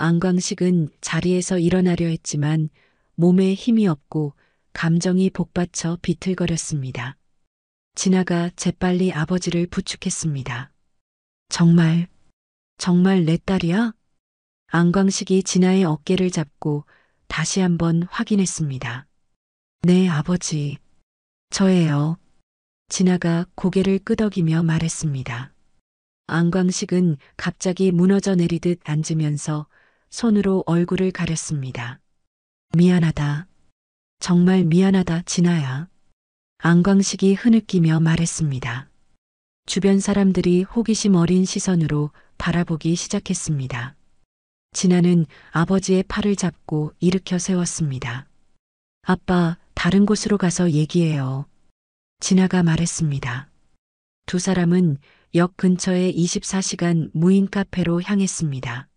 안광식은 자리에서 일어나려 했지만 몸에 힘이 없고 감정이 복받쳐 비틀거렸습니다. 진아가 재빨리 아버지를 부축했습니다. 정말 내 딸이야? 안광식이 진아의 어깨를 잡고 다시 한번 확인했습니다. 네, 아버지. 저예요. 진아가 고개를 끄덕이며 말했습니다. 안광식은 갑자기 무너져 내리듯 앉으면서 손으로 얼굴을 가렸습니다. 미안하다. 정말 미안하다, 진아야. 안광식이 흐느끼며 말했습니다. 주변 사람들이 호기심 어린 시선으로 바라보기 시작했습니다. 진아는 아버지의 팔을 잡고 일으켜 세웠습니다. 아빠, 다른 곳으로 가서 얘기해요. 진아가 말했습니다. 두 사람은 역 근처의 24시간 무인 카페로 향했습니다.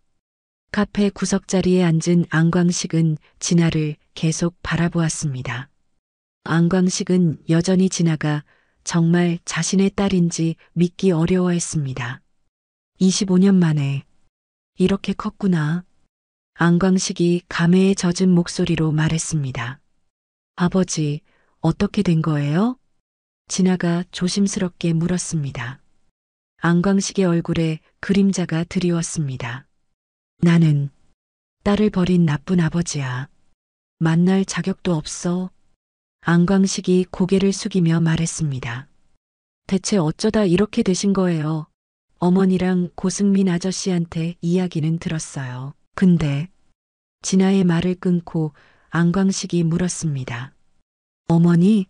카페 구석자리에 앉은 안광식은 진아를 계속 바라보았습니다. 안광식은 여전히 진아가 정말 자신의 딸인지 믿기 어려워했습니다. 25년 만에 이렇게 컸구나. 안광식이 감회에 젖은 목소리로 말했습니다. 아버지, 어떻게 된 거예요? 진아가 조심스럽게 물었습니다. 안광식의 얼굴에 그림자가 드리웠습니다. 나는 딸을 버린 나쁜 아버지야. 만날 자격도 없어. 안광식이 고개를 숙이며 말했습니다. 대체 어쩌다 이렇게 되신 거예요? 어머니랑 고승민 아저씨한테 이야기는 들었어요. 근데 진아의 말을 끊고 안광식이 물었습니다. 어머니,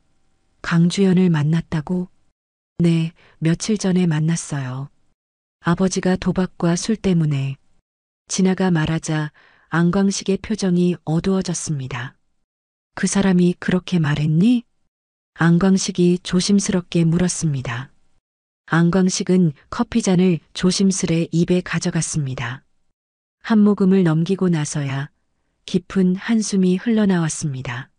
강주연을 만났다고? 네, 며칠 전에 만났어요. 아버지가 도박과 술 때문에. 진아가 말하자 안광식의 표정이 어두워졌습니다. 그 사람이 그렇게 말했니? 안광식이 조심스럽게 물었습니다. 안광식은 커피잔을 조심스레 입에 가져갔습니다. 한 모금을 넘기고 나서야 깊은 한숨이 흘러나왔습니다.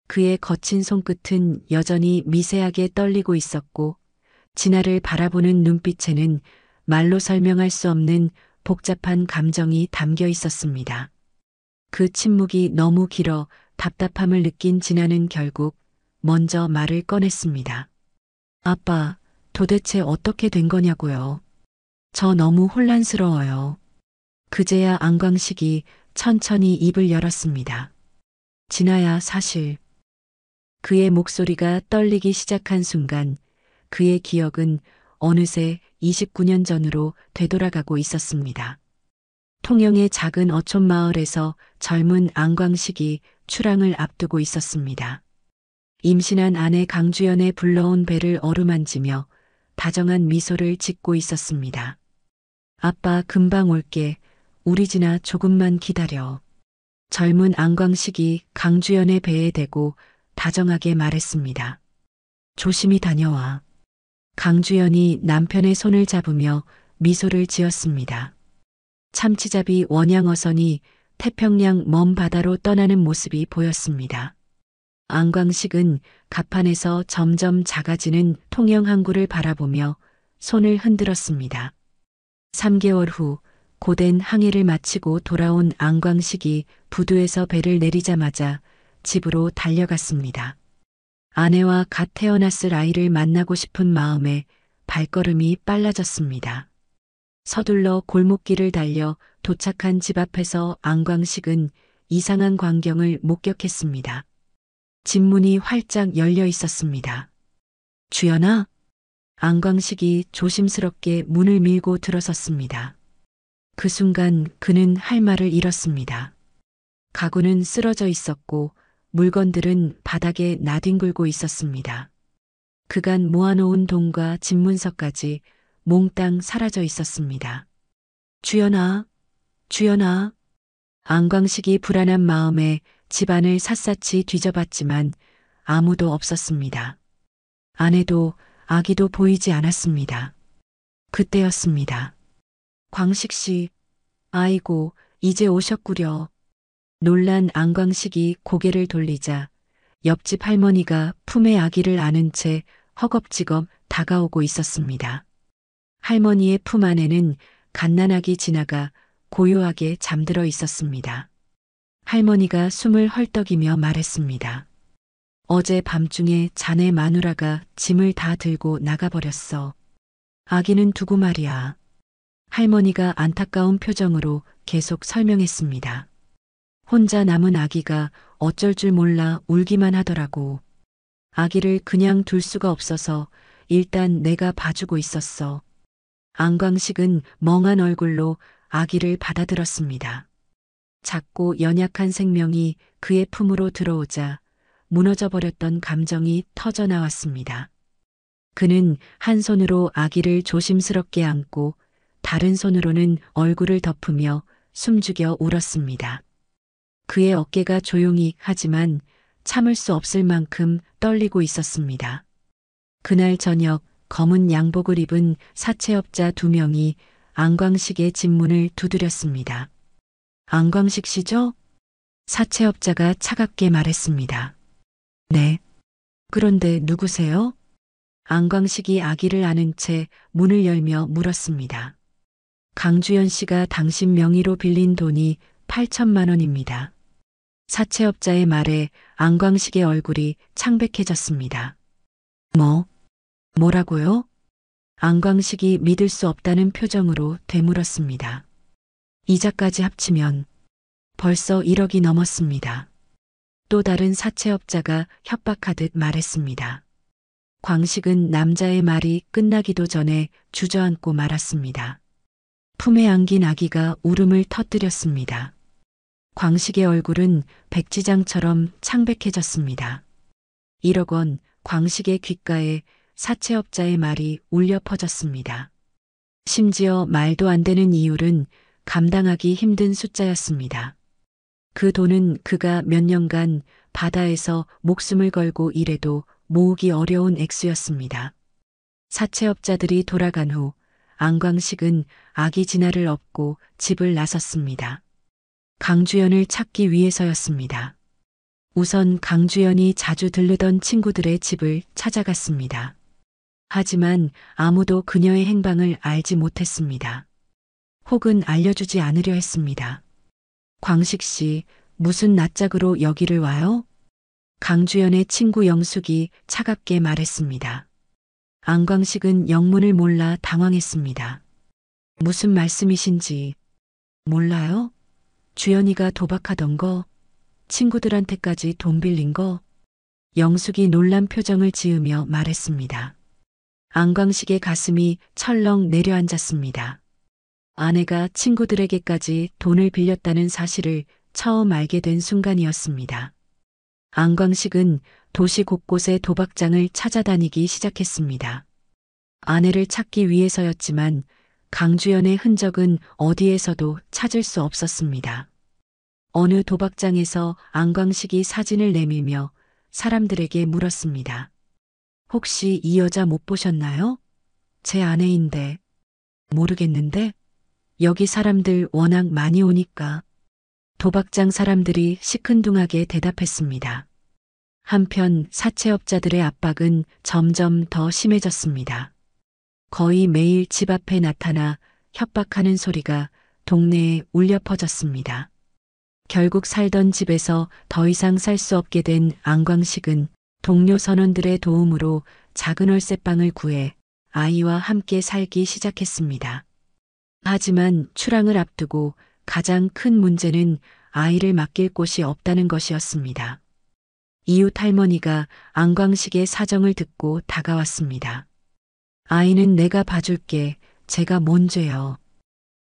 그의 거친 손끝은 여전히 미세하게 떨리고 있었고 진아를 바라보는 눈빛에는 말로 설명할 수 없는 복잡한 감정이 담겨 있었습니다. 그 침묵이 너무 길어 답답함을 느낀 진아는 결국 먼저 말을 꺼냈습니다. 아빠, 도대체 어떻게 된 거냐고요? 저 너무 혼란스러워요. 그제야 안광식이 천천히 입을 열었습니다. 진아야, 사실. 그의 목소리가 떨리기 시작한 순간 그의 기억은 어느새 29년 전으로 되돌아가고 있었습니다. 통영의 작은 어촌 마을에서 젊은 안광식이 출항을 앞두고 있었습니다. 임신한 아내 강주연의 불러온 배를 어루만지며 다정한 미소를 짓고 있었습니다. 아빠, 금방 올게. 우리 진아 조금만 기다려. 젊은 안광식이 강주연의 배에 대고 다정하게 말했습니다. 조심히 다녀와. 강주연이 남편의 손을 잡으며 미소를 지었습니다. 참치잡이 원양어선이 태평양 먼 바다로 떠나는 모습이 보였습니다. 안광식은 갑판에서 점점 작아지는 통영 항구를 바라보며 손을 흔들었습니다. 3개월 후 고된 항해를 마치고 돌아온 안광식이 부두에서 배를 내리자마자 집으로 달려갔습니다. 아내와 갓 태어났을 아이를 만나고 싶은 마음에 발걸음이 빨라졌습니다. 서둘러 골목길을 달려 도착한 집 앞에서 안광식은 이상한 광경을 목격했습니다. 집 문이 활짝 열려 있었습니다. 주연아? 안광식이 조심스럽게 문을 밀고 들어섰습니다. 그 순간 그는 할 말을 잃었습니다. 가구는 쓰러져 있었고 물건들은 바닥에 나뒹굴고 있었습니다. 그간 모아놓은 돈과 집문서까지 몽땅 사라져 있었습니다. 주연아, 주연아. 안광식이 불안한 마음에 집안을 샅샅이 뒤져봤지만 아무도 없었습니다. 아내도 아기도 보이지 않았습니다. 그때였습니다. 광식 씨, 아이고, 이제 오셨구려. 놀란 안광식이 고개를 돌리자 옆집 할머니가 품에 아기를 안은 채 허겁지겁 다가오고 있었습니다. 할머니의 품 안에는 갓난아기 진아가 고요하게 잠들어 있었습니다. 할머니가 숨을 헐떡이며 말했습니다. 어제 밤중에 자네 마누라가 짐을 다 들고 나가버렸어. 아기는 두고 말이야. 할머니가 안타까운 표정으로 계속 설명했습니다. 혼자 남은 아기가 어쩔 줄 몰라 울기만 하더라고. 아기를 그냥 둘 수가 없어서 일단 내가 봐주고 있었어. 안광식은 멍한 얼굴로 아기를 받아들었습니다. 작고 연약한 생명이 그의 품으로 들어오자 무너져 버렸던 감정이 터져 나왔습니다. 그는 한 손으로 아기를 조심스럽게 안고 다른 손으로는 얼굴을 덮으며 숨죽여 울었습니다. 그의 어깨가 조용히 하지만 참을 수 없을 만큼 떨리고 있었습니다. 그날 저녁 검은 양복을 입은 사채업자 2명이 안광식의 집 문을 두드렸습니다. 안광식 씨죠? 사채업자가 차갑게 말했습니다. 네. 그런데 누구세요? 안광식이 아기를 안은 채 문을 열며 물었습니다. 강주연 씨가 당신 명의로 빌린 돈이 8천만 원입니다. 사채업자의 말에 안광식의 얼굴이 창백해졌습니다. 뭐라고요? 안광식이 믿을 수 없다는 표정으로 되물었습니다. 이자까지 합치면 벌써 1억이 넘었습니다. 또 다른 사채업자가 협박하듯 말했습니다. 광식은 남자의 말이 끝나기도 전에 주저앉고 말았습니다. 품에 안긴 아기가 울음을 터뜨렸습니다. 광식의 얼굴은 백지장처럼 창백해졌습니다. 1억 원, 광식의 귓가에 사채업자의 말이 울려 퍼졌습니다. 심지어 말도 안 되는 이율은 감당하기 힘든 숫자였습니다. 그 돈은 그가 몇 년간 바다에서 목숨을 걸고 일해도 모으기 어려운 액수였습니다. 사채업자들이 돌아간 후 안광식은 아기 진아를 업고 집을 나섰습니다. 강주연을 찾기 위해서였습니다. 우선 강주연이 자주 들르던 친구들의 집을 찾아갔습니다. 하지만 아무도 그녀의 행방을 알지 못했습니다. 혹은 알려주지 않으려 했습니다. 광식 씨, 무슨 낯짝으로 여기를 와요? 강주연의 친구 영숙이 차갑게 말했습니다. 안광식은 영문을 몰라 당황했습니다. 무슨 말씀이신지 몰라요? 주연이가 도박하던 거, 친구들한테까지 돈 빌린 거? 영숙이 놀란 표정을 지으며 말했습니다. 안광식의 가슴이 철렁 내려앉았습니다. 아내가 친구들에게까지 돈을 빌렸다는 사실을 처음 알게 된 순간이었습니다. 안광식은 도시 곳곳의 도박장을 찾아다니기 시작했습니다. 아내를 찾기 위해서였지만 강주연의 흔적은 어디에서도 찾을 수 없었습니다. 어느 도박장에서 안광식이 사진을 내밀며 사람들에게 물었습니다. 혹시 이 여자 못 보셨나요? 제 아내인데. 모르겠는데? 여기 사람들 워낙 많이 오니까. 도박장 사람들이 시큰둥하게 대답했습니다. 한편 사채업자들의 압박은 점점 더 심해졌습니다. 거의 매일 집 앞에 나타나 협박하는 소리가 동네에 울려 퍼졌습니다. 결국 살던 집에서 더 이상 살 수 없게 된 안광식은 동료 선원들의 도움으로 작은 월세방을 구해 아이와 함께 살기 시작했습니다. 하지만 출항을 앞두고 가장 큰 문제는 아이를 맡길 곳이 없다는 것이었습니다. 이웃 할머니가 안광식의 사정을 듣고 다가왔습니다. 아이는 내가 봐줄게. 제가 뭔 죄요.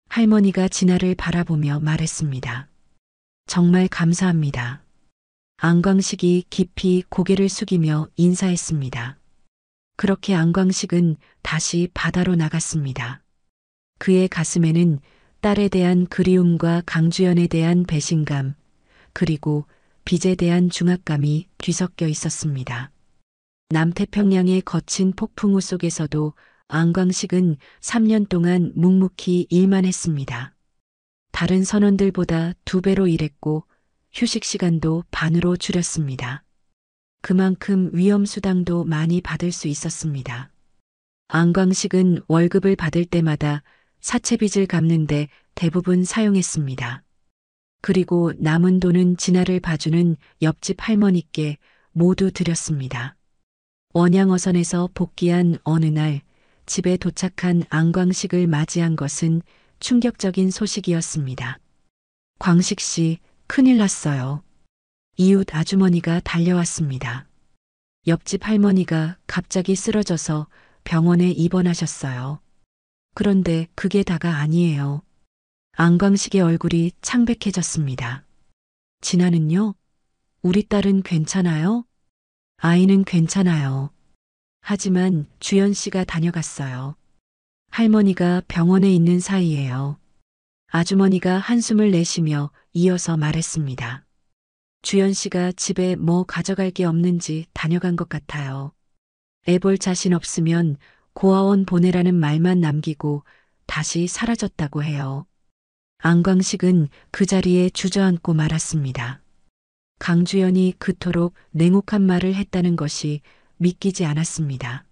할머니가 진아를 바라보며 말했습니다. 정말 감사합니다. 안광식이 깊이 고개를 숙이며 인사했습니다. 그렇게 안광식은 다시 바다로 나갔습니다. 그의 가슴에는 딸에 대한 그리움과 강주연에 대한 배신감, 그리고 빚에 대한 중압감이 뒤섞여 있었습니다. 남태평양의 거친 폭풍우 속에서도 안광식은 3년 동안 묵묵히 일만 했습니다. 다른 선원들보다 2배로 일했고 휴식 시간도 반으로 줄였습니다. 그만큼 위험수당도 많이 받을 수 있었습니다. 안광식은 월급을 받을 때마다 사채빚을 갚는데 대부분 사용했습니다. 그리고 남은 돈은 진아를 봐주는 옆집 할머니께 모두 드렸습니다. 원양어선에서 복귀한 어느 날 집에 도착한 안광식을 맞이한 것은 충격적인 소식이었습니다. 광식 씨, 큰일 났어요. 이웃 아주머니가 달려왔습니다. 옆집 할머니가 갑자기 쓰러져서 병원에 입원하셨어요. 그런데 그게 다가 아니에요. 안광식의 얼굴이 창백해졌습니다. 진아는요? 우리 딸은 괜찮아요? 아이는 괜찮아요. 하지만 주연 씨가 다녀갔어요. 할머니가 병원에 있는 사이에요. 아주머니가 한숨을 내쉬며 이어서 말했습니다. 주연 씨가 집에 뭐 가져갈 게 없는지 다녀간 것 같아요. 애볼 자신 없으면 고아원 보내라는 말만 남기고 다시 사라졌다고 해요. 안광식은 그 자리에 주저앉고 말았습니다. 강주연이 그토록 냉혹한 말을 했다는 것이 믿기지 않았습니다.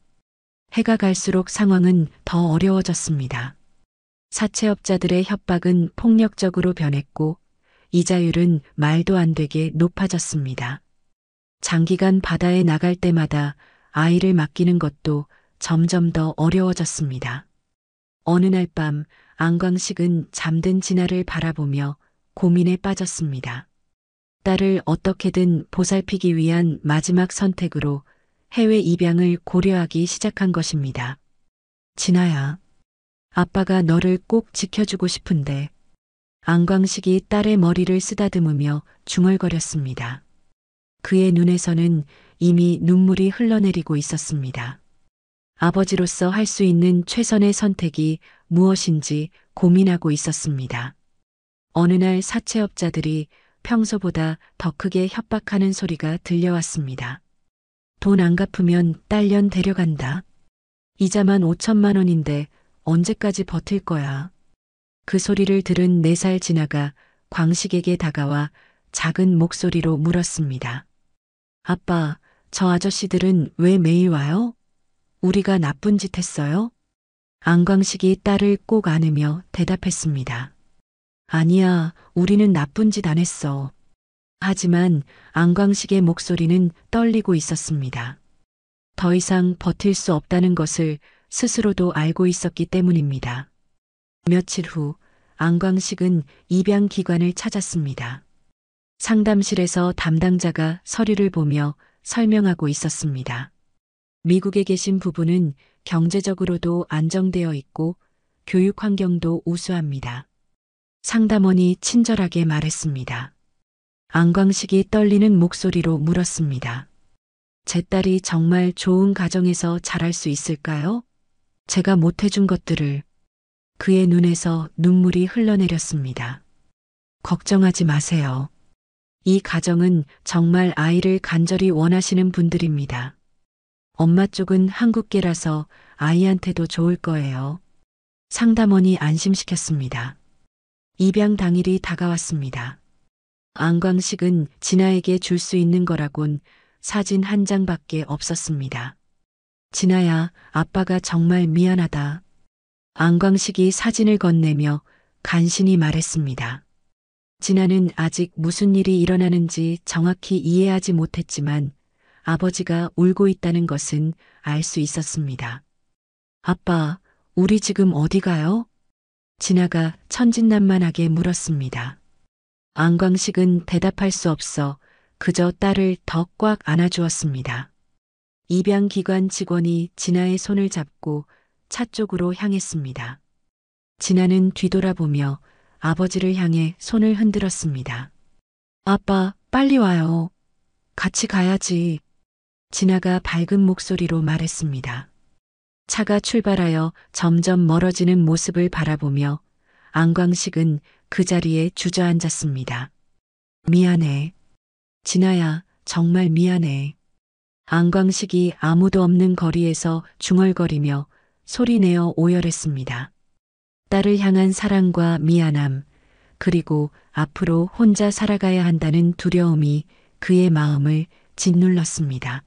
해가 갈수록 상황은 더 어려워졌습니다. 사채업자들의 협박은 폭력적으로 변했고 이자율은 말도 안 되게 높아졌습니다. 장기간 바다에 나갈 때마다 아이를 맡기는 것도 점점 더 어려워졌습니다. 어느 날 밤 안광식은 잠든 진아를 바라보며 고민에 빠졌습니다. 딸을 어떻게든 보살피기 위한 마지막 선택으로 해외 입양을 고려하기 시작한 것입니다. 진아야, 아빠가 너를 꼭 지켜주고 싶은데. 안광식이 딸의 머리를 쓰다듬으며 중얼거렸습니다. 그의 눈에서는 이미 눈물이 흘러내리고 있었습니다. 아버지로서 할 수 있는 최선의 선택이 무엇인지 고민하고 있었습니다. 어느 날 사채업자들이 평소보다 더 크게 협박하는 소리가 들려왔습니다. 돈 안 갚으면 딸년 데려간다. 이자만 5천만 원인데 언제까지 버틸 거야. 그 소리를 들은 4살 진아가 광식에게 다가와 작은 목소리로 물었습니다. 아빠, 저 아저씨들은 왜 매일 와요? 우리가 나쁜 짓 했어요? 안광식이 딸을 꼭 안으며 대답했습니다. 아니야, 우리는 나쁜 짓 안 했어. 하지만 안광식의 목소리는 떨리고 있었습니다. 더 이상 버틸 수 없다는 것을 스스로도 알고 있었기 때문입니다. 며칠 후 안광식은 입양기관을 찾았습니다. 상담실에서 담당자가 서류를 보며 설명하고 있었습니다. 미국에 계신 부부는 경제적으로도 안정되어 있고 교육 환경도 우수합니다. 상담원이 친절하게 말했습니다. 안광식이 떨리는 목소리로 물었습니다. 제 딸이 정말 좋은 가정에서 자랄 수 있을까요? 제가 못해준 것들을. 그의 눈에서 눈물이 흘러내렸습니다. 걱정하지 마세요. 이 가정은 정말 아이를 간절히 원하시는 분들입니다. 엄마 쪽은 한국계라서 아이한테도 좋을 거예요. 상담원이 안심시켰습니다. 입양 당일이 다가왔습니다. 안광식은 진아에게 줄 수 있는 거라곤 사진 한 장밖에 없었습니다. 진아야, 아빠가 정말 미안하다. 안광식이 사진을 건네며 간신히 말했습니다. 진아는 아직 무슨 일이 일어나는지 정확히 이해하지 못했지만 아버지가 울고 있다는 것은 알 수 있었습니다. 아빠, 우리 지금 어디 가요? 진아가 천진난만하게 물었습니다. 안광식은 대답할 수 없어 그저 딸을 더 꽉 안아주었습니다. 입양기관 직원이 진아의 손을 잡고 차 쪽으로 향했습니다. 진아는 뒤돌아보며 아버지를 향해 손을 흔들었습니다. 아빠, 빨리 와요. 같이 가야지. 진아가 밝은 목소리로 말했습니다. 차가 출발하여 점점 멀어지는 모습을 바라보며 안광식은 그 자리에 주저앉았습니다. 미안해. 진아야, 정말 미안해. 안광식이 아무도 없는 거리에서 중얼거리며 소리내어 오열했습니다. 딸을 향한 사랑과 미안함, 그리고 앞으로 혼자 살아가야 한다는 두려움이 그의 마음을 짓눌렀습니다.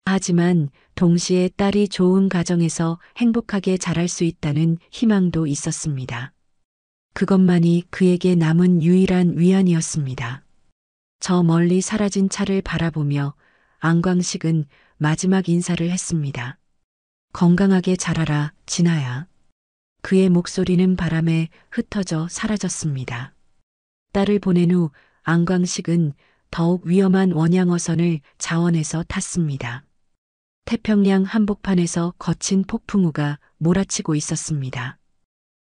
하지만 동시에 딸이 좋은 가정에서 행복하게 자랄 수 있다는 희망도 있었습니다. 그것만이 그에게 남은 유일한 위안이었습니다. 저 멀리 사라진 차를 바라보며 안광식은 마지막 인사를 했습니다. 건강하게 자라라, 진아야. 그의 목소리는 바람에 흩어져 사라졌습니다. 딸을 보낸 후 안광식은 더욱 위험한 원양어선을 자원해서 탔습니다. 태평양 한복판에서 거친 폭풍우가 몰아치고 있었습니다.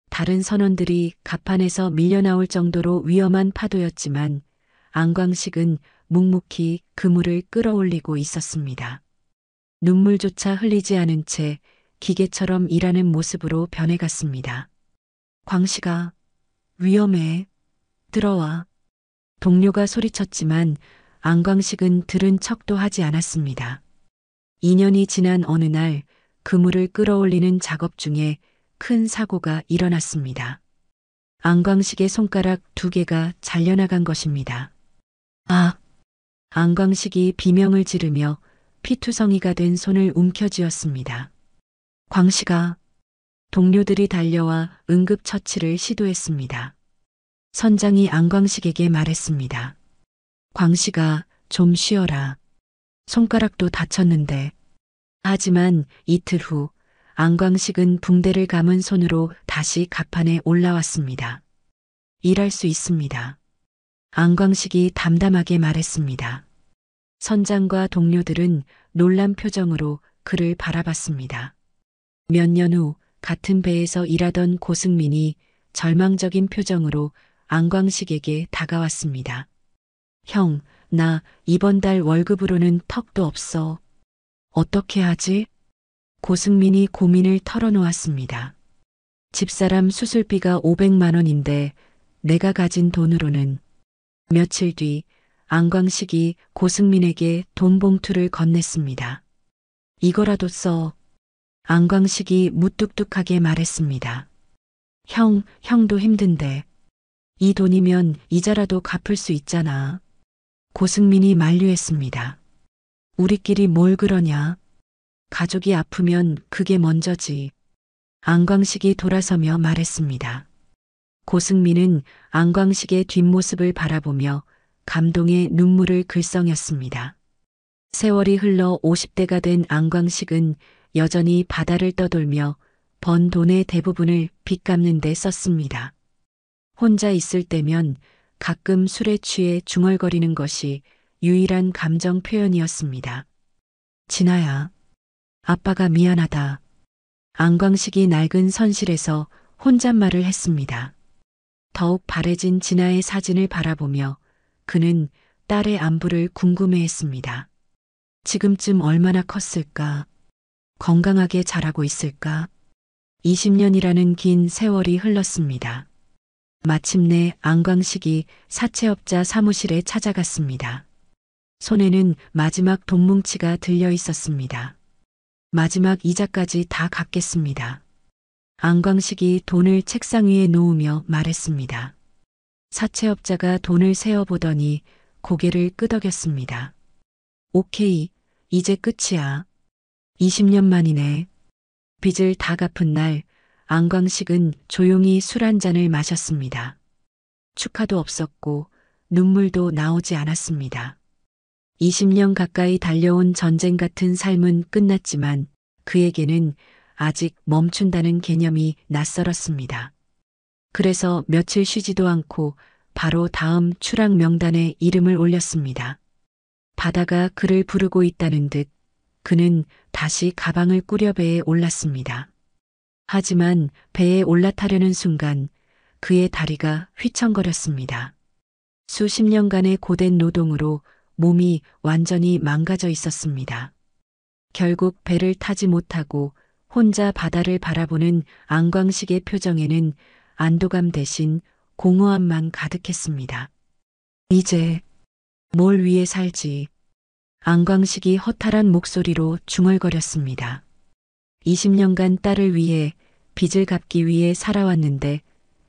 다른 선원들이 갑판에서 밀려나올 정도로 위험한 파도였지만 안광식은 묵묵히 그물을 끌어올리고 있었습니다. 눈물조차 흘리지 않은 채 기계처럼 일하는 모습으로 변해갔습니다. 광식아, 위험해. 들어와. 동료가 소리쳤지만 안광식은 들은 척도 하지 않았습니다. 2년이 지난 어느 날 그물을 끌어올리는 작업 중에 큰 사고가 일어났습니다. 안광식의 손가락 2개가 잘려나간 것입니다. 아! 안광식이 비명을 지르며 피투성이가 된 손을 움켜쥐었습니다. 광식아! 동료들이 달려와 응급처치를 시도했습니다. 선장이 안광식에게 말했습니다. 광식아, 좀 쉬어라. 손가락도 다쳤는데. 하지만 이틀 후 안광식은 붕대를 감은 손으로 다시 갑판에 올라왔습니다. 일할 수 있습니다. 안광식이 담담하게 말했습니다. 선장과 동료들은 놀란 표정으로 그를 바라봤습니다. 몇 년 후 같은 배에서 일하던 고승민이 절망적인 표정으로 안광식에게 다가왔습니다. 형, 나 이번 달 월급으로는 턱도 없어. 어떻게 하지? 고승민이 고민을 털어놓았습니다. 집사람 수술비가 500만 원인데 내가 가진 돈으로는. 며칠 뒤 안광식이 고승민에게 돈 봉투를 건넸습니다. 이거라도 써. 안광식이 무뚝뚝하게 말했습니다. 형도 힘든데. 이 돈이면 이자라도 갚을 수 있잖아. 고승민이 만류했습니다. 우리끼리 뭘 그러냐. 가족이 아프면 그게 먼저지. 안광식이 돌아서며 말했습니다. 고승민은 안광식의 뒷모습을 바라보며 감동의 눈물을 글썽였습니다. 세월이 흘러 50대가 된 안광식은 여전히 바다를 떠돌며 번 돈의 대부분을 빚 갚는 데 썼습니다. 혼자 있을 때면 가끔 술에 취해 중얼거리는 것이 유일한 감정 표현이었습니다. 진아야, 아빠가 미안하다. 안광식이 낡은 선실에서 혼잣말을 했습니다. 더욱 바래진 진아의 사진을 바라보며 그는 딸의 안부를 궁금해했습니다. 지금쯤 얼마나 컸을까? 건강하게 자라고 있을까? 20년이라는 긴 세월이 흘렀습니다. 마침내 안광식이 사채업자 사무실에 찾아갔습니다. 손에는 마지막 돈 뭉치가 들려 있었습니다. 마지막 이자까지 다 갚겠습니다. 안광식이 돈을 책상 위에 놓으며 말했습니다. 사채업자가 돈을 세어보더니 고개를 끄덕였습니다. 오케이, 이제 끝이야. 20년 만이네. 빚을 다 갚은 날 안광식은 조용히 술 한 잔을 마셨습니다. 축하도 없었고 눈물도 나오지 않았습니다. 20년 가까이 달려온 전쟁 같은 삶은 끝났지만 그에게는 아직 멈춘다는 개념이 낯설었습니다. 그래서 며칠 쉬지도 않고 바로 다음 추락 명단에 이름을 올렸습니다. 바다가 그를 부르고 있다는 듯 그는 다시 가방을 꾸려 배에 올랐습니다. 하지만 배에 올라타려는 순간 그의 다리가 휘청거렸습니다. 수십 년간의 고된 노동으로 몸이 완전히 망가져 있었습니다. 결국 배를 타지 못하고 혼자 바다를 바라보는 안광식의 표정에는 안도감 대신 공허함만 가득했습니다. 이제 뭘 위해 살지? 안광식이 허탈한 목소리로 중얼거렸습니다. 20년간 딸을 위해 빚을 갚기 위해 살아왔는데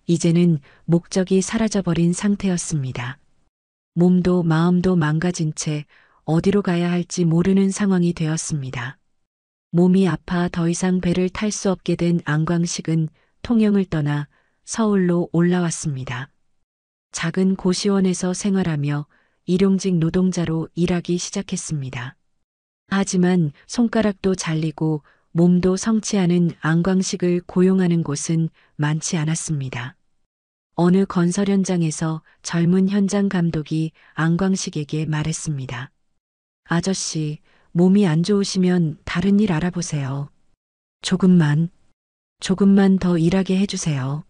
이제는 목적이 사라져버린 상태였습니다. 몸도 마음도 망가진 채 어디로 가야 할지 모르는 상황이 되었습니다. 몸이 아파 더 이상 배를 탈 수 없게 된 안광식은 통영을 떠나 서울로 올라왔습니다. 작은 고시원에서 생활하며 일용직 노동자로 일하기 시작했습니다. 하지만 손가락도 잘리고 몸도 성치 않은 안광식을 고용하는 곳은 많지 않았습니다. 어느 건설 현장에서 젊은 현장 감독이 안광식에게 말했습니다. 아저씨, 몸이 안 좋으시면 다른 일 알아보세요. 조금만 더 일하게 해주세요.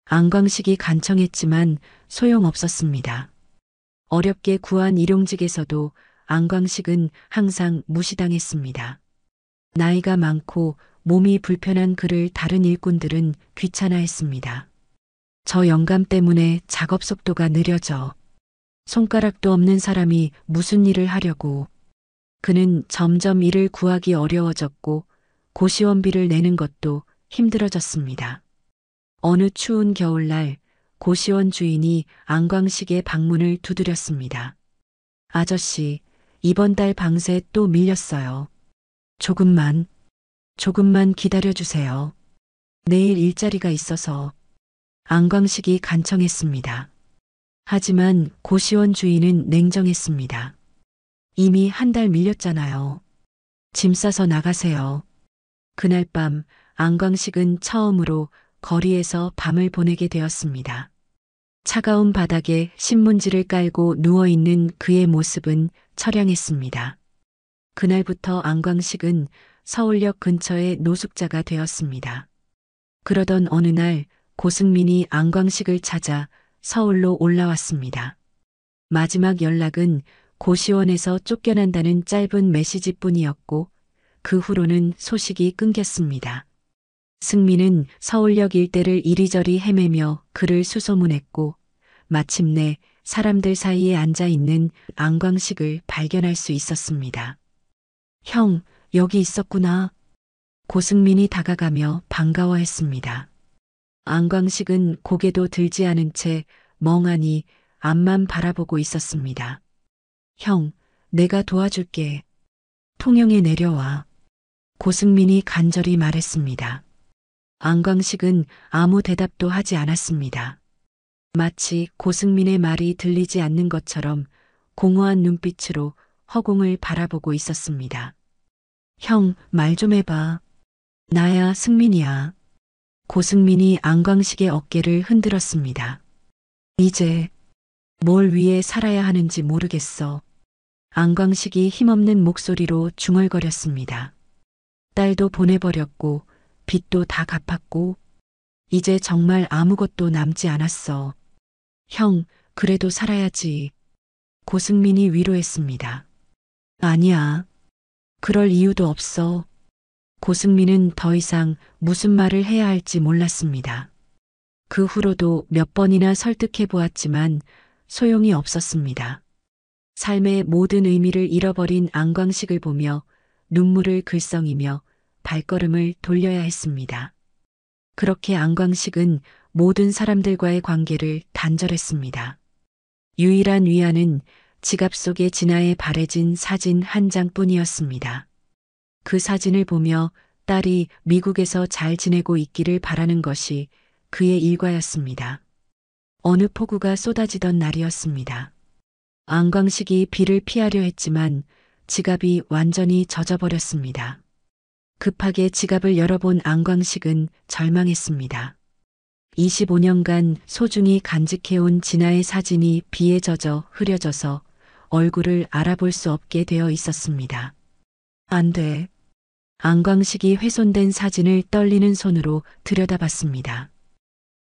안광식이 간청했지만 소용없었습니다. 어렵게 구한 일용직에서도 안광식은 항상 무시당했습니다. 나이가 많고 몸이 불편한 그를 다른 일꾼들은 귀찮아했습니다. 저 영감 때문에 작업 속도가 느려져. 손가락도 없는 사람이 무슨 일을 하려고. 그는 점점 일을 구하기 어려워졌고 고시원비를 내는 것도 힘들어졌습니다. 어느 추운 겨울날 고시원 주인이 안광식의 방문을 두드렸습니다. 아저씨, 이번 달 방세 또 밀렸어요. 조금만 기다려주세요. 내일 일자리가 있어서. 안광식이 간청했습니다. 하지만 고시원 주인은 냉정했습니다. 이미 한 달 밀렸잖아요. 짐 싸서 나가세요. 그날 밤 안광식은 처음으로 거리에서 밤을 보내게 되었습니다. 차가운 바닥에 신문지를 깔고 누워있는 그의 모습은 처량했습니다. 그날부터 안광식은 서울역 근처의 노숙자가 되었습니다. 그러던 어느 날 고승민이 안광식을 찾아 서울로 올라왔습니다. 마지막 연락은 고시원에서 쫓겨난다는 짧은 메시지뿐이었고 그 후로는 소식이 끊겼습니다. 승민은 서울역 일대를 이리저리 헤매며 그를 수소문했고 마침내 사람들 사이에 앉아 있는 안광식을 발견할 수 있었습니다. 형, 여기 있었구나. 고승민이 다가가며 반가워했습니다. 안광식은 고개도 들지 않은 채 멍하니 앞만 바라보고 있었습니다. 형, 내가 도와줄게. 통영에 내려와. 고승민이 간절히 말했습니다. 안광식은 아무 대답도 하지 않았습니다. 마치 고승민의 말이 들리지 않는 것처럼 공허한 눈빛으로 허공을 바라보고 있었습니다. 형, 말 좀 해봐. 나야 승민이야. 고승민이 안광식의 어깨를 흔들었습니다. 이제 뭘 위해 살아야 하는지 모르겠어. 안광식이 힘없는 목소리로 중얼거렸습니다. 딸도 보내버렸고 빚도 다 갚았고 이제 정말 아무것도 남지 않았어. 형, 그래도 살아야지. 고승민이 위로했습니다. 아니야. 그럴 이유도 없어. 고승민은 더 이상 무슨 말을 해야 할지 몰랐습니다. 그 후로도 몇 번이나 설득해 보았지만 소용이 없었습니다. 삶의 모든 의미를 잃어버린 안광식을 보며 눈물을 글썽이며 발걸음을 돌려야 했습니다. 그렇게 안광식은 모든 사람들과의 관계를 단절했습니다. 유일한 위안은 지갑 속에 진하에 바래진 사진 한 장뿐이었습니다. 그 사진을 보며 딸이 미국에서 잘 지내고 있기를 바라는 것이 그의 일과였습니다. 어느 폭우가 쏟아지던 날이었습니다. 안광식이 비를 피하려 했지만 지갑이 완전히 젖어버렸습니다. 급하게 지갑을 열어본 안광식은 절망했습니다. 25년간 소중히 간직해온 진아의 사진이 비에 젖어 흐려져서 얼굴을 알아볼 수 없게 되어 있었습니다. 안 돼. 안광식이 훼손된 사진을 떨리는 손으로 들여다봤습니다.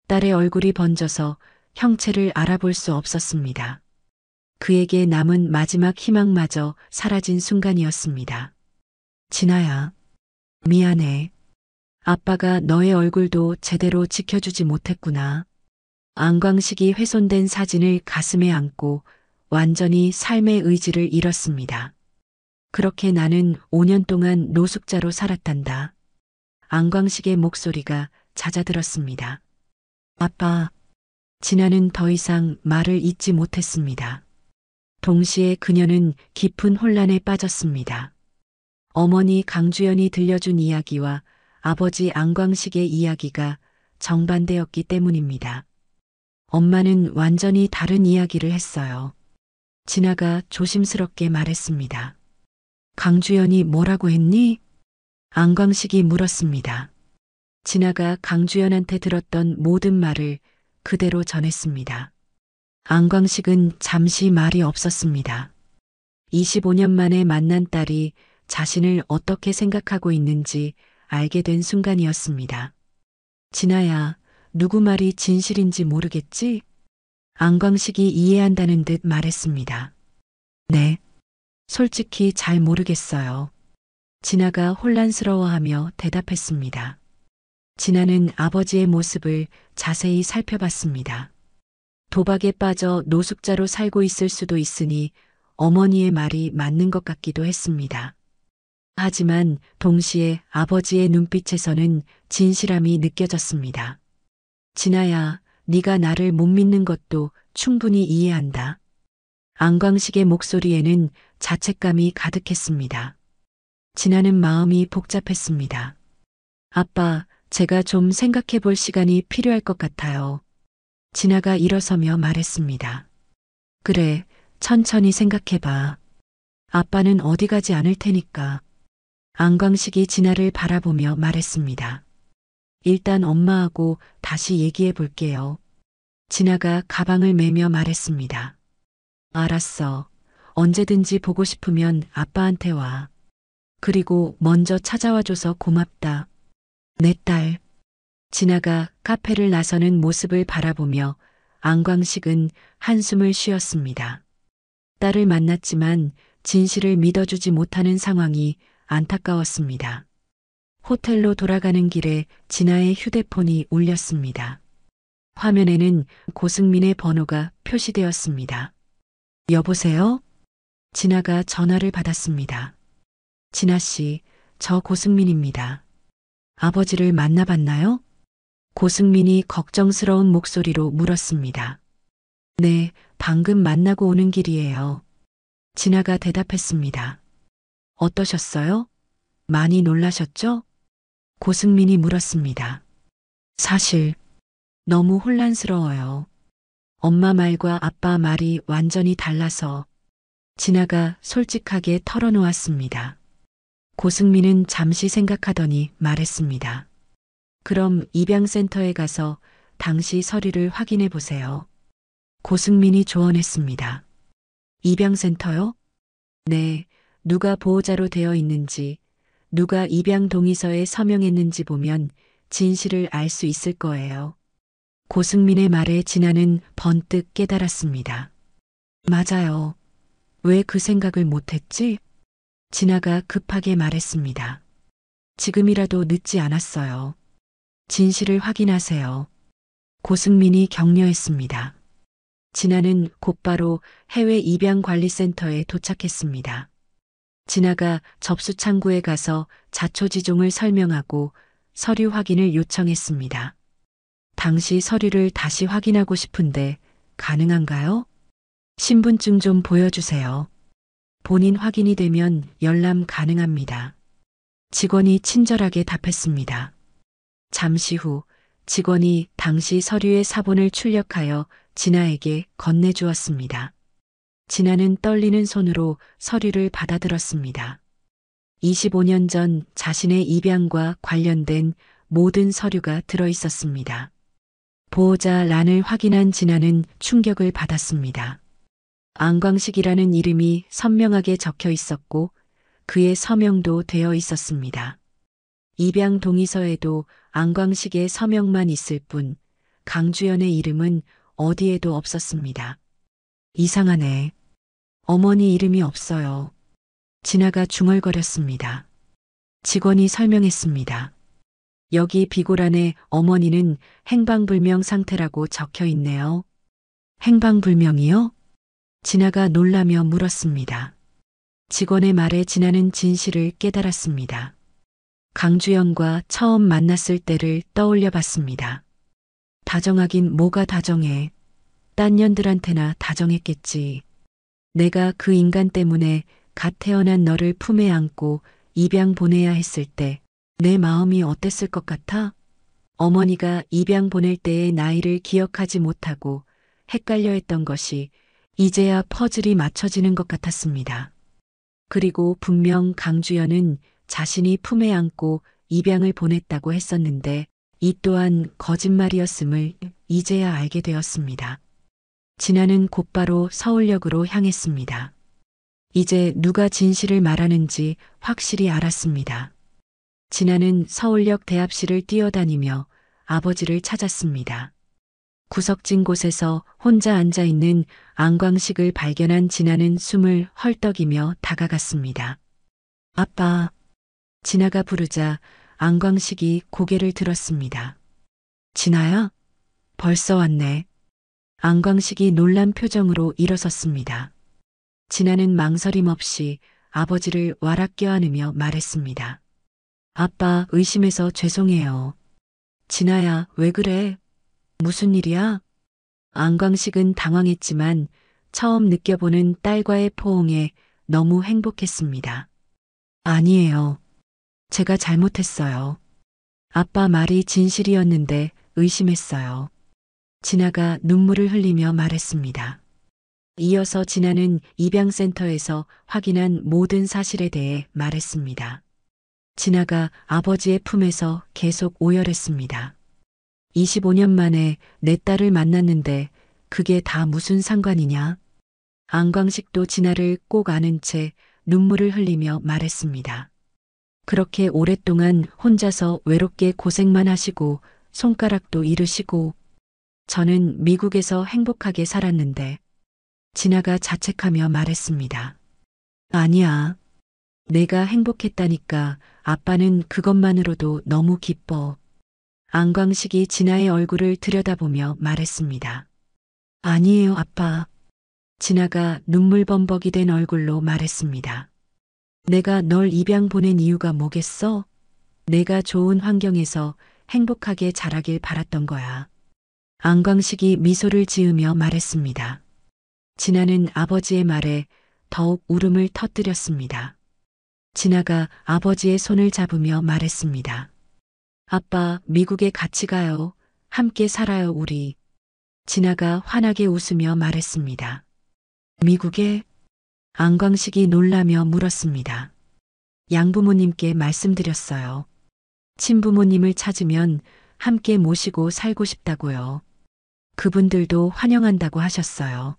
딸의 얼굴이 번져서 형체를 알아볼 수 없었습니다. 그에게 남은 마지막 희망마저 사라진 순간이었습니다. 진아야, 미안해. 아빠가 너의 얼굴도 제대로 지켜주지 못했구나. 안광식이 훼손된 사진을 가슴에 안고 완전히 삶의 의지를 잃었습니다. 그렇게 나는 5년 동안 노숙자로 살았단다. 안광식의 목소리가 잦아들었습니다. 아빠, 진아는 더 이상 말을 잇지 못했습니다. 동시에 그녀는 깊은 혼란에 빠졌습니다. 어머니 강주연이 들려준 이야기와 아버지 안광식의 이야기가 정반대였기 때문입니다. 엄마는 완전히 다른 이야기를 했어요. 진아가 조심스럽게 말했습니다. 강주연이 뭐라고 했니? 안광식이 물었습니다. 진아가 강주연한테 들었던 모든 말을 그대로 전했습니다. 안광식은 잠시 말이 없었습니다. 25년 만에 만난 딸이 자신을 어떻게 생각하고 있는지 알게 된 순간이었습니다. 진아야, 누구 말이 진실인지 모르겠지? 안광식이 이해한다는 듯 말했습니다. 네, 솔직히 잘 모르겠어요. 진아가 혼란스러워하며 대답했습니다. 진아는 아버지의 모습을 자세히 살펴봤습니다. 도박에 빠져 노숙자로 살고 있을 수도 있으니 어머니의 말이 맞는 것 같기도 했습니다. 하지만 동시에 아버지의 눈빛에서는 진실함이 느껴졌습니다. 진아야, 네가 나를 못 믿는 것도 충분히 이해한다. 안광식의 목소리에는 자책감이 가득했습니다. 진아는 마음이 복잡했습니다. 아빠, 제가 좀 생각해 볼 시간이 필요할 것 같아요. 진아가 일어서며 말했습니다. 그래, 천천히 생각해봐. 아빠는 어디 가지 않을 테니까. 안광식이 진아를 바라보며 말했습니다. 일단 엄마하고 다시 얘기해 볼게요. 진아가 가방을 매며 말했습니다. 알았어. 언제든지 보고 싶으면 아빠한테 와. 그리고 먼저 찾아와줘서 고맙다. 내 딸. 진아가 카페를 나서는 모습을 바라보며 안광식은 한숨을 쉬었습니다. 딸을 만났지만 진실을 믿어주지 못하는 상황이 안타까웠습니다. 호텔로 돌아가는 길에 진아의 휴대폰이 울렸습니다. 화면에는 고승민의 번호가 표시되었습니다. 여보세요? 진아가 전화를 받았습니다. 진아 씨, 저 고승민입니다. 아버지를 만나봤나요? 고승민이 걱정스러운 목소리로 물었습니다. 네, 방금 만나고 오는 길이에요. 진아가 대답했습니다. 어떠셨어요? 많이 놀라셨죠? 고승민이 물었습니다. 사실 너무 혼란스러워요. 엄마 말과 아빠 말이 완전히 달라서. 진아가 솔직하게 털어놓았습니다. 고승민은 잠시 생각하더니 말했습니다. 그럼 입양센터에 가서 당시 서류를 확인해 보세요. 고승민이 조언했습니다. 입양센터요? 네, 누가 보호자로 되어 있는지, 누가 입양 동의서에 서명했는지 보면 진실을 알 수 있을 거예요. 고승민의 말에 진아는 번뜩 깨달았습니다. 맞아요. 왜 그 생각을 못했지? 진아가 급하게 말했습니다. 지금이라도 늦지 않았어요. 진실을 확인하세요. 고승민이 격려했습니다. 진아는 곧바로 해외 입양관리센터에 도착했습니다. 진아가 접수 창구에 가서 자초지종을 설명하고 서류 확인을 요청했습니다. 당시 서류를 다시 확인하고 싶은데 가능한가요? 신분증 좀 보여주세요. 본인 확인이 되면 열람 가능합니다. 직원이 친절하게 답했습니다. 잠시 후 직원이 당시 서류의 사본을 출력하여 진아에게 건네주었습니다. 진아는 떨리는 손으로 서류를 받아들었습니다. 25년 전 자신의 입양과 관련된 모든 서류가 들어 있었습니다. 보호자 란을 확인한 진아는 충격을 받았습니다. 안광식이라는 이름이 선명하게 적혀 있었고 그의 서명도 되어 있었습니다. 입양 동의서에도 안광식의 서명만 있을 뿐 강주연의 이름은 어디에도 없었습니다. 이상하네. 어머니 이름이 없어요. 진아가 중얼거렸습니다. 직원이 설명했습니다. 여기 비고란에 어머니는 행방불명 상태라고 적혀 있네요. 행방불명이요? 진아가 놀라며 물었습니다. 직원의 말에 진아는 진실을 깨달았습니다. 강주연과 처음 만났을 때를 떠올려 봤습니다. 다정하긴 뭐가 다정해. 딴 년들한테나 다정했겠지. 내가 그 인간 때문에 갓 태어난 너를 품에 안고 입양 보내야 했을 때 내 마음이 어땠을 것 같아? 어머니가 입양 보낼 때의 나이를 기억하지 못하고 헷갈려 했던 것이 이제야 퍼즐이 맞춰지는 것 같았습니다. 그리고 분명 강주연은 자신이 품에 안고 입양을 보냈다고 했었는데 이 또한 거짓말이었음을 이제야 알게 되었습니다. 진아는 곧바로 서울역으로 향했습니다. 이제 누가 진실을 말하는지 확실히 알았습니다. 진아는 서울역 대합실을 뛰어다니며 아버지를 찾았습니다. 구석진 곳에서 혼자 앉아 있는 안광식을 발견한 진아는 숨을 헐떡이며 다가갔습니다. 아빠. 진아가 부르자 안광식이 고개를 들었습니다. 진아야? 벌써 왔네. 안광식이 놀란 표정으로 일어섰습니다. 진아는 망설임 없이 아버지를 와락 껴안으며 말했습니다. 아빠 의심해서 죄송해요. 진아야, 왜 그래? 무슨 일이야? 안광식은 당황했지만 처음 느껴보는 딸과의 포옹에 너무 행복했습니다. 아니에요. 제가 잘못했어요. 아빠 말이 진실이었는데 의심했어요. 진아가 눈물을 흘리며 말했습니다. 이어서 진아는 입양센터에서 확인한 모든 사실에 대해 말했습니다. 진아가 아버지의 품에서 계속 오열했습니다. 25년 만에 내 딸을 만났는데 그게 다 무슨 상관이냐? 안광식도 진아를 꼭 아는 채 눈물을 흘리며 말했습니다. 그렇게 오랫동안 혼자서 외롭게 고생만 하시고 손가락도 잃으시고 저는 미국에서 행복하게 살았는데 진아가 자책하며 말했습니다. 아니야. 내가 행복했다니까 아빠는 그것만으로도 너무 기뻐. 안광식이 진아의 얼굴을 들여다보며 말했습니다. 아니에요, 아빠. 진아가 눈물범벅이 된 얼굴로 말했습니다. 내가 널 입양 보낸 이유가 뭐겠어? 내가 좋은 환경에서 행복하게 자라길 바랐던 거야. 안광식이 미소를 지으며 말했습니다. 진아는 아버지의 말에 더욱 울음을 터뜨렸습니다. 진아가 아버지의 손을 잡으며 말했습니다. 아빠, 미국에 같이 가요. 함께 살아요, 우리. 진아가 환하게 웃으며 말했습니다. 미국에? 안광식이 놀라며 물었습니다. 양부모님께 말씀드렸어요. 친부모님을 찾으면 함께 모시고 살고 싶다고요. 그분들도 환영한다고 하셨어요.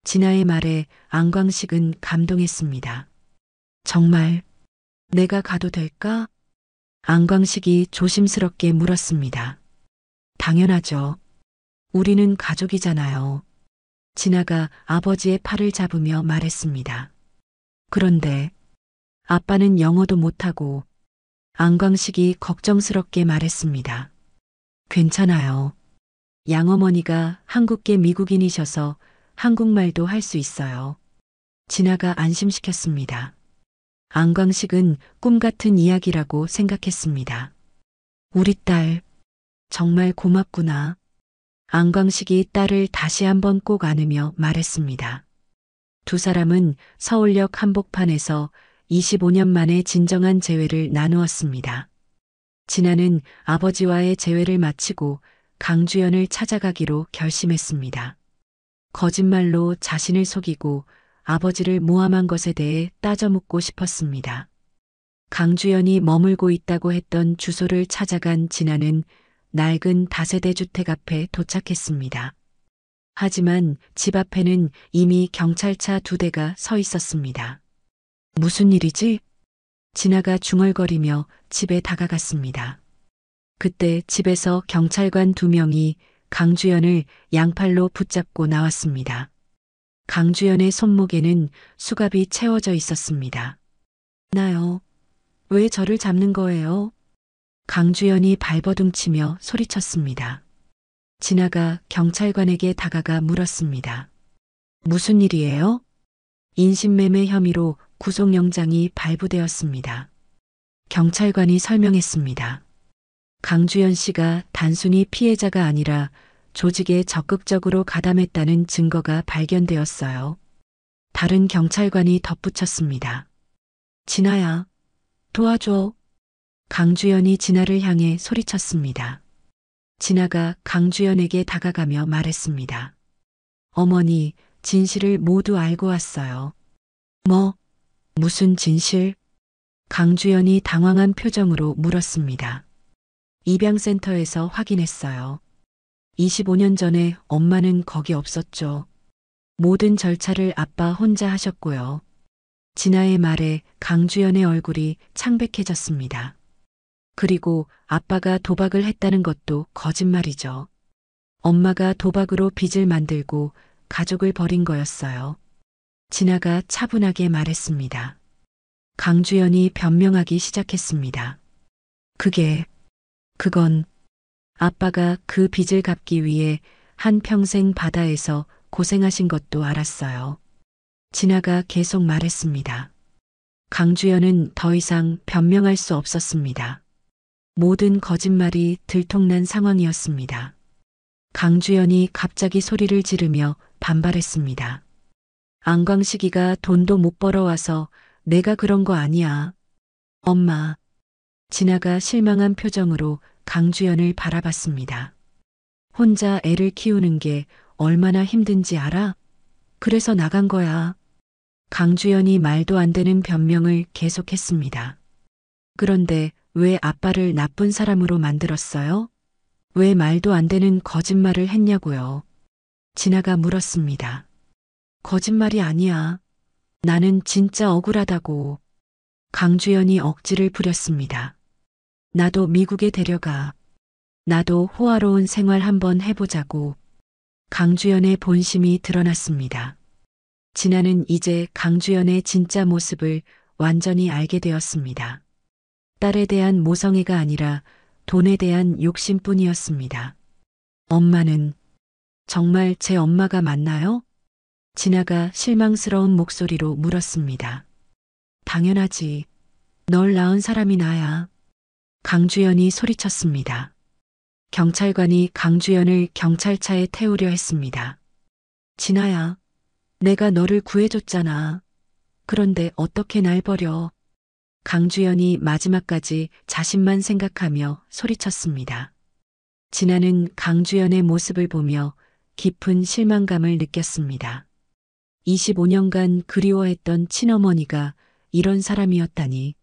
진아의 말에 안광식은 감동했습니다. 정말 내가 가도 될까? 안광식이 조심스럽게 물었습니다. 당연하죠. 우리는 가족이잖아요. 진아가 아버지의 팔을 잡으며 말했습니다. 그런데 아빠는 영어도 못하고 안광식이 걱정스럽게 말했습니다. 괜찮아요. 양어머니가 한국계 미국인이셔서 한국말도 할 수 있어요. 진아가 안심시켰습니다. 안광식은 꿈 같은 이야기라고 생각했습니다. 우리 딸, 정말 고맙구나. 안광식이 딸을 다시 한번 꼭 안으며 말했습니다. 두 사람은 서울역 한복판에서 25년 만에 진정한 재회를 나누었습니다. 진아는 아버지와의 재회를 마치고 강주연을 찾아가기로 결심했습니다. 거짓말로 자신을 속이고 아버지를 모함한 것에 대해 따져 묻고 싶었습니다. 강주연이 머물고 있다고 했던 주소를 찾아간 진아는 낡은 다세대 주택 앞에 도착했습니다. 하지만 집 앞에는 이미 경찰차 2대가 서 있었습니다. 무슨 일이지? 진아가 중얼거리며 집에 다가갔습니다. 그때 집에서 경찰관 2명이 강주연을 양팔로 붙잡고 나왔습니다. 강주연의 손목에는 수갑이 채워져 있었습니다. 나요. 왜 저를 잡는 거예요? 강주연이 발버둥치며 소리쳤습니다. 진아가 경찰관에게 다가가 물었습니다. 무슨 일이에요? 인신매매 혐의로 구속영장이 발부되었습니다. 경찰관이 설명했습니다. 강주연 씨가 단순히 피해자가 아니라 조직에 적극적으로 가담했다는 증거가 발견되었어요. 다른 경찰관이 덧붙였습니다. 진아야, 도와줘. 강주연이 진아를 향해 소리쳤습니다. 진아가 강주연에게 다가가며 말했습니다. 어머니, 진실을 모두 알고 왔어요. 무슨 진실? 강주연이 당황한 표정으로 물었습니다. 입양센터에서 확인했어요. 25년 전에 엄마는 거기 없었죠. 모든 절차를 아빠 혼자 하셨고요. 진아의 말에 강주연의 얼굴이 창백해졌습니다. 그리고 아빠가 도박을 했다는 것도 거짓말이죠. 엄마가 도박으로 빚을 만들고 가족을 버린 거였어요. 진아가 차분하게 말했습니다. 강주연이 변명하기 시작했습니다. 그건 아빠가 그 빚을 갚기 위해 한평생 바다에서 고생하신 것도 알았어요. 진아가 계속 말했습니다. 강주연은 더 이상 변명할 수 없었습니다. 모든 거짓말이 들통난 상황이었습니다. 강주연이 갑자기 소리를 지르며 반발했습니다. 안광식이가 돈도 못 벌어와서 내가 그런 거 아니야. 엄마. 진아가 실망한 표정으로 강주연을 바라봤습니다. 혼자 애를 키우는 게 얼마나 힘든지 알아? 그래서 나간 거야. 강주연이 말도 안 되는 변명을 계속했습니다. 그런데 왜 아빠를 나쁜 사람으로 만들었어요? 왜 말도 안 되는 거짓말을 했냐고요? 진아가 물었습니다. 거짓말이 아니야. 나는 진짜 억울하다고. 강주연이 억지를 부렸습니다. 나도 미국에 데려가. 나도 호화로운 생활 한번 해보자고. 강주연의 본심이 드러났습니다. 진아는 이제 강주연의 진짜 모습을 완전히 알게 되었습니다. 딸에 대한 모성애가 아니라 돈에 대한 욕심뿐이었습니다. 엄마는 정말 제 엄마가 맞나요? 진아가 실망스러운 목소리로 물었습니다. 당연하지. 널 낳은 사람이 나야. 강주연이 소리쳤습니다. 경찰관이 강주연을 경찰차에 태우려 했습니다. 진아야, 내가 너를 구해줬잖아. 그런데 어떻게 날 버려? 강주연이 마지막까지 자신만 생각하며 소리쳤습니다. 진아는 강주연의 모습을 보며 깊은 실망감을 느꼈습니다. 25년간 그리워했던 친어머니가 이런 사람이었다니.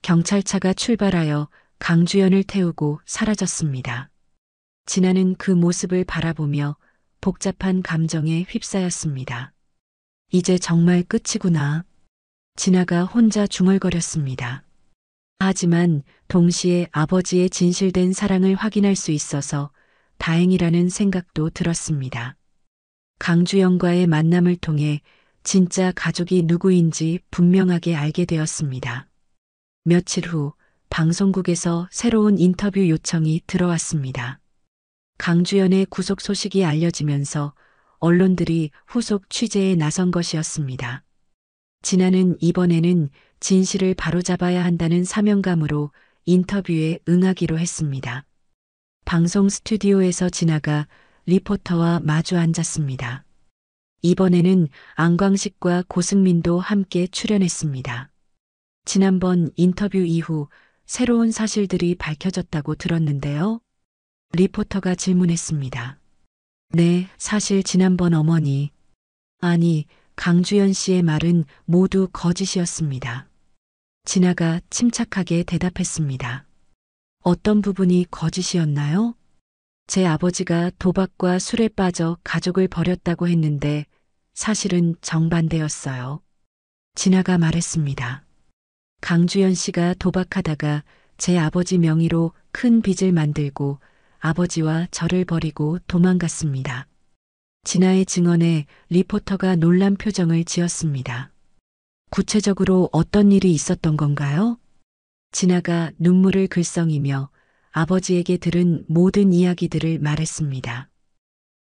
경찰차가 출발하여 강주연을 태우고 사라졌습니다. 진아는 그 모습을 바라보며 복잡한 감정에 휩싸였습니다. 이제 정말 끝이구나. 진아가 혼자 중얼거렸습니다. 하지만 동시에 아버지의 진실된 사랑을 확인할 수 있어서 다행이라는 생각도 들었습니다. 강주연과의 만남을 통해 진짜 가족이 누구인지 분명하게 알게 되었습니다. 며칠 후 방송국에서 새로운 인터뷰 요청이 들어왔습니다. 강주연의 구속 소식이 알려지면서 언론들이 후속 취재에 나선 것이었습니다. 진아는 이번에는 진실을 바로잡아야 한다는 사명감으로 인터뷰에 응하기로 했습니다. 방송 스튜디오에서 진아가 리포터와 마주 앉았습니다. 이번에는 안광식과 고승민도 함께 출연했습니다. 지난번 인터뷰 이후 새로운 사실들이 밝혀졌다고 들었는데요. 리포터가 질문했습니다. 네, 사실 지난번 어머니, 아니, 강주연 씨의 말은 모두 거짓이었습니다. 진아가 침착하게 대답했습니다. 어떤 부분이 거짓이었나요? 제 아버지가 도박과 술에 빠져 가족을 버렸다고 했는데 사실은 정반대였어요. 진아가 말했습니다. 강주연 씨가 도박하다가 제 아버지 명의로 큰 빚을 만들고 아버지와 저를 버리고 도망갔습니다. 진아의 증언에 리포터가 놀란 표정을 지었습니다. 구체적으로 어떤 일이 있었던 건가요? 진아가 눈물을 글썽이며 아버지에게 들은 모든 이야기들을 말했습니다.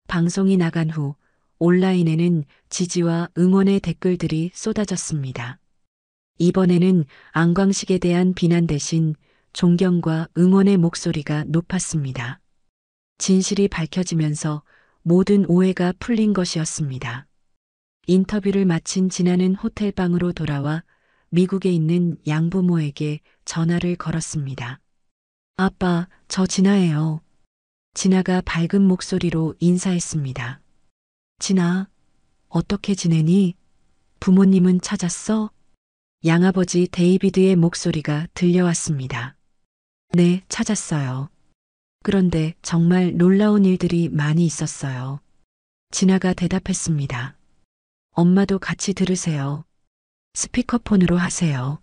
방송이 나간 후 온라인에는 지지와 응원의 댓글들이 쏟아졌습니다. 이번에는 안광식에 대한 비난 대신 존경과 응원의 목소리가 높았습니다. 진실이 밝혀지면서 모든 오해가 풀린 것이었습니다. 인터뷰를 마친 진아는 호텔방으로 돌아와 미국에 있는 양부모에게 전화를 걸었습니다. 아빠, 저 진아예요. 진아가 밝은 목소리로 인사했습니다. 진아, 어떻게 지내니? 부모님은 찾았어? 양아버지 데이비드의 목소리가 들려왔습니다. 네, 찾았어요. 그런데 정말 놀라운 일들이 많이 있었어요. 진아가 대답했습니다. 엄마도 같이 들으세요. 스피커폰으로 하세요.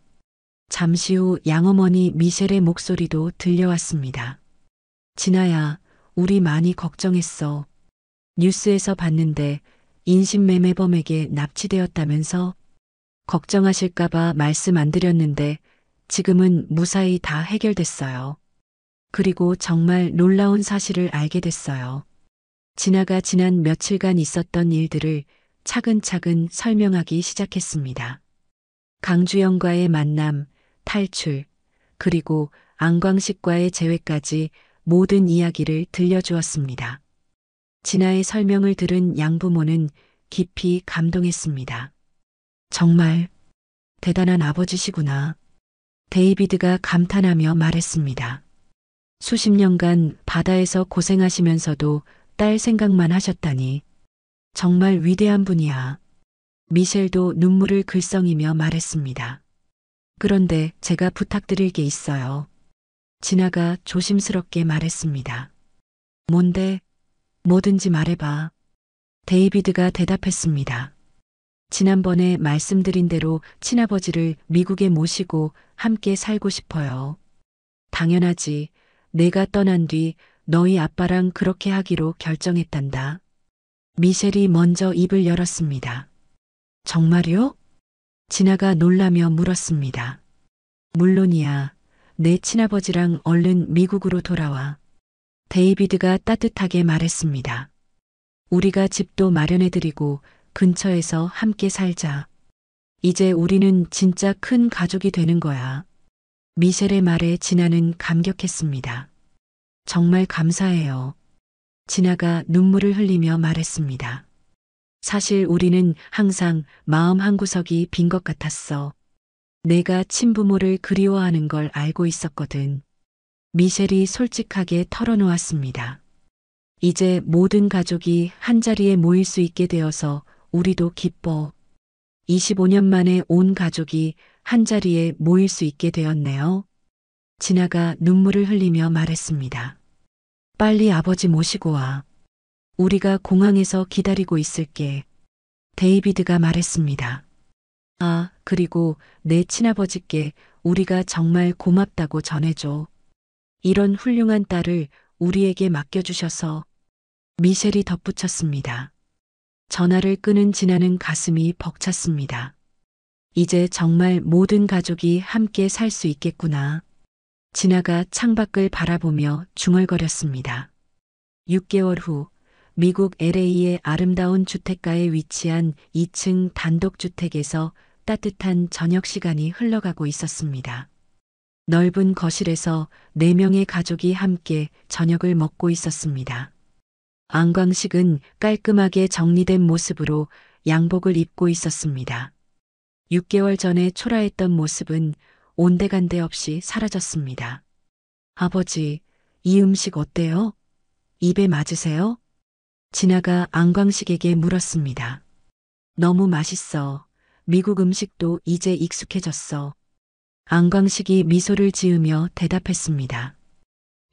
잠시 후 양어머니 미셸의 목소리도 들려왔습니다. 진아야, 우리 많이 걱정했어. 뉴스에서 봤는데 인신매매범에게 납치되었다면서? 걱정하실까봐 말씀 안 드렸는데 지금은 무사히 다 해결됐어요. 그리고 정말 놀라운 사실을 알게 됐어요. 진아가 지난 며칠간 있었던 일들을 차근차근 설명하기 시작했습니다. 강주영과의 만남, 탈출, 그리고 안광식과의 재회까지 모든 이야기를 들려주었습니다. 진아의 설명을 들은 양부모는 깊이 감동했습니다. 정말 대단한 아버지시구나. 데이비드가 감탄하며 말했습니다. 수십 년간 바다에서 고생하시면서도 딸 생각만 하셨다니. 정말 위대한 분이야. 미셸도 눈물을 글썽이며 말했습니다. 그런데 제가 부탁드릴 게 있어요. 진아가 조심스럽게 말했습니다. 뭔데? 뭐든지 말해봐. 데이비드가 대답했습니다. 지난번에 말씀드린 대로 친아버지를 미국에 모시고 함께 살고 싶어요. 당연하지. 내가 떠난 뒤 너희 아빠랑 그렇게 하기로 결정했단다. 미셸이 먼저 입을 열었습니다. 정말요? 진아가 놀라며 물었습니다. 물론이야. 내 친아버지랑 얼른 미국으로 돌아와. 데이비드가 따뜻하게 말했습니다. 우리가 집도 마련해드리고 근처에서 함께 살자. 이제 우리는 진짜 큰 가족이 되는 거야. 미셸의 말에 진아는 감격했습니다. 정말 감사해요. 진아가 눈물을 흘리며 말했습니다. 사실 우리는 항상 마음 한구석이 빈 것 같았어. 내가 친부모를 그리워하는 걸 알고 있었거든. 미셸이 솔직하게 털어놓았습니다. 이제 모든 가족이 한자리에 모일 수 있게 되어서 우리도 기뻐. 25년 만에 온 가족이 한자리에 모일 수 있게 되었네요. 진아가 눈물을 흘리며 말했습니다. 빨리 아버지 모시고 와. 우리가 공항에서 기다리고 있을게. 데이비드가 말했습니다. 아, 그리고 내 친아버지께 우리가 정말 고맙다고 전해줘. 이런 훌륭한 딸을 우리에게 맡겨주셔서. 미셸이 덧붙였습니다. 전화를 끊은 진아는 가슴이 벅찼습니다. 이제 정말 모든 가족이 함께 살 수 있겠구나. 진아가 창밖을 바라보며 중얼거렸습니다. 6개월 후 미국 LA의 아름다운 주택가에 위치한 2층 단독주택에서 따뜻한 저녁 시간이 흘러가고 있었습니다. 넓은 거실에서 4명의 가족이 함께 저녁을 먹고 있었습니다. 안광식은 깔끔하게 정리된 모습으로 양복을 입고 있었습니다. 6개월 전에 초라했던 모습은 온데간데 없이 사라졌습니다. 아버지, 이 음식 어때요? 입에 맞으세요? 진아가 안광식에게 물었습니다. 너무 맛있어. 미국 음식도 이제 익숙해졌어. 안광식이 미소를 지으며 대답했습니다.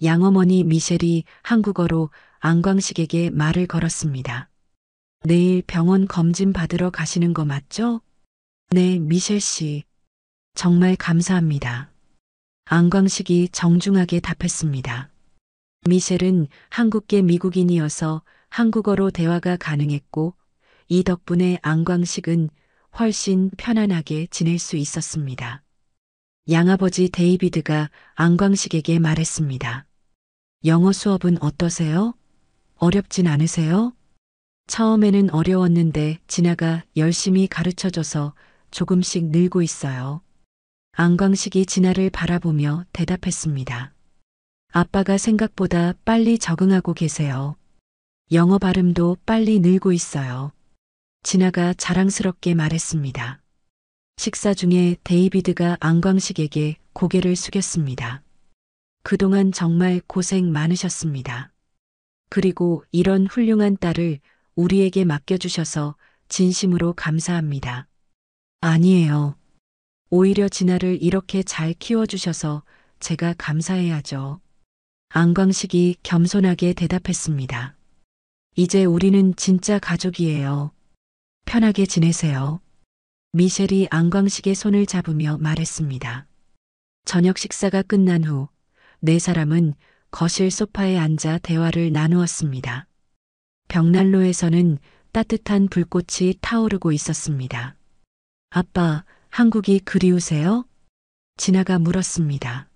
양어머니 미셸이 한국어로 안광식에게 말을 걸었습니다. 내일 병원 검진 받으러 가시는 거 맞죠? 네, 미셸 씨. 정말 감사합니다. 안광식이 정중하게 답했습니다. 미셸은 한국계 미국인이어서 한국어로 대화가 가능했고 이 덕분에 안광식은 훨씬 편안하게 지낼 수 있었습니다. 양아버지 데이비드가 안광식에게 말했습니다. 영어 수업은 어떠세요? 어렵진 않으세요? 처음에는 어려웠는데 진아가 열심히 가르쳐줘서 조금씩 늘고 있어요. 안광식이 진아를 바라보며 대답했습니다. 아빠가 생각보다 빨리 적응하고 계세요. 영어 발음도 빨리 늘고 있어요. 진아가 자랑스럽게 말했습니다. 식사 중에 데이비드가 안광식에게 고개를 숙였습니다. 그동안 정말 고생 많으셨습니다. 그리고 이런 훌륭한 딸을 우리에게 맡겨주셔서 진심으로 감사합니다. 아니에요. 오히려 진아를 이렇게 잘 키워주셔서 제가 감사해야죠. 안광식이 겸손하게 대답했습니다. 이제 우리는 진짜 가족이에요. 편하게 지내세요. 미셸이 안광식의 손을 잡으며 말했습니다. 저녁 식사가 끝난 후 네 사람은 거실 소파에 앉아 대화를 나누었습니다. 벽난로에서는 따뜻한 불꽃이 타오르고 있었습니다. 아빠, 한국이 그리우세요? 진아가 물었습니다.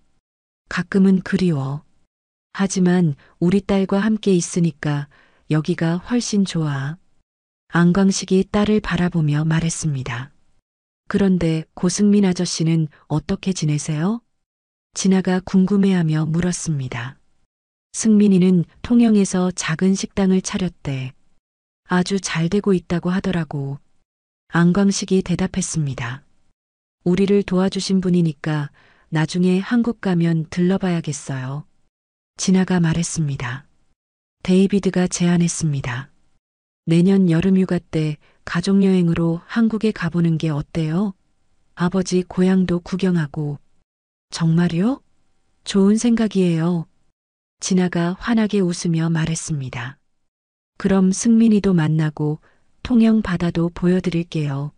가끔은 그리워. 하지만 우리 딸과 함께 있으니까 여기가 훨씬 좋아. 안광식이 딸을 바라보며 말했습니다. 그런데 고승민 아저씨는 어떻게 지내세요? 진아가 궁금해하며 물었습니다. 승민이는 통영에서 작은 식당을 차렸대. 아주 잘 되고 있다고 하더라고. 안광식이 대답했습니다. 우리를 도와주신 분이니까 나중에 한국 가면 들러봐야겠어요. 진아가 말했습니다. 데이비드가 제안했습니다. 내년 여름휴가 때 가족여행으로 한국에 가보는 게 어때요? 아버지 고향도 구경하고. 정말요? 좋은 생각이에요. 진아가 환하게 웃으며 말했습니다. 그럼 승민이도 만나고 통영 바다도 보여드릴게요.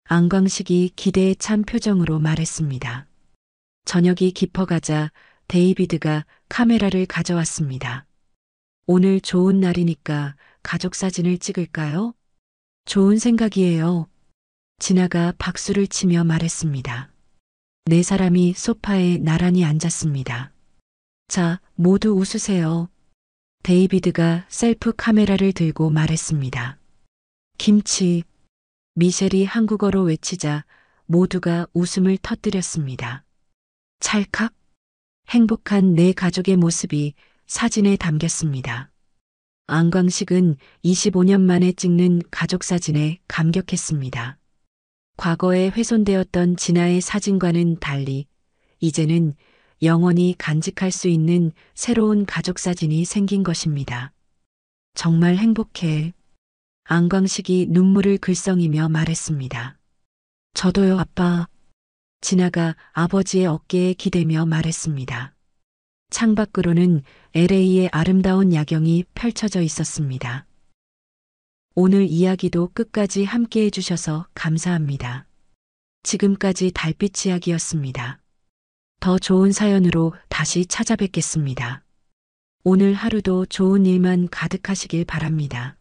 안광식이 기대에 찬 표정으로 말했습니다. 저녁이 깊어가자 데이비드가 카메라를 가져왔습니다. 오늘 좋은 날이니까 가족 사진을 찍을까요? 좋은 생각이에요. 진아가 박수를 치며 말했습니다. 네 사람이 소파에 나란히 앉았습니다. 자, 모두 웃으세요. 데이비드가 셀프 카메라를 들고 말했습니다. 김치. 미셸이 한국어로 외치자 모두가 웃음을 터뜨렸습니다. 찰칵. 행복한 네 가족의 모습이 사진에 담겼습니다. 안광식은 25년 만에 찍는 가족 사진에 감격했습니다. 과거에 훼손되었던 진아의 사진과는 달리 이제는 영원히 간직할 수 있는 새로운 가족 사진이 생긴 것입니다. 정말 행복해. 안광식이 눈물을 글썽이며 말했습니다. 저도요, 아빠. 진아가 아버지의 어깨에 기대며 말했습니다. 창밖으로는 LA의 아름다운 야경이 펼쳐져 있었습니다. 오늘 이야기도 끝까지 함께 해주셔서 감사합니다. 지금까지 달빛 이야기였습니다. 더 좋은 사연으로 다시 찾아뵙겠습니다. 오늘 하루도 좋은 일만 가득하시길 바랍니다.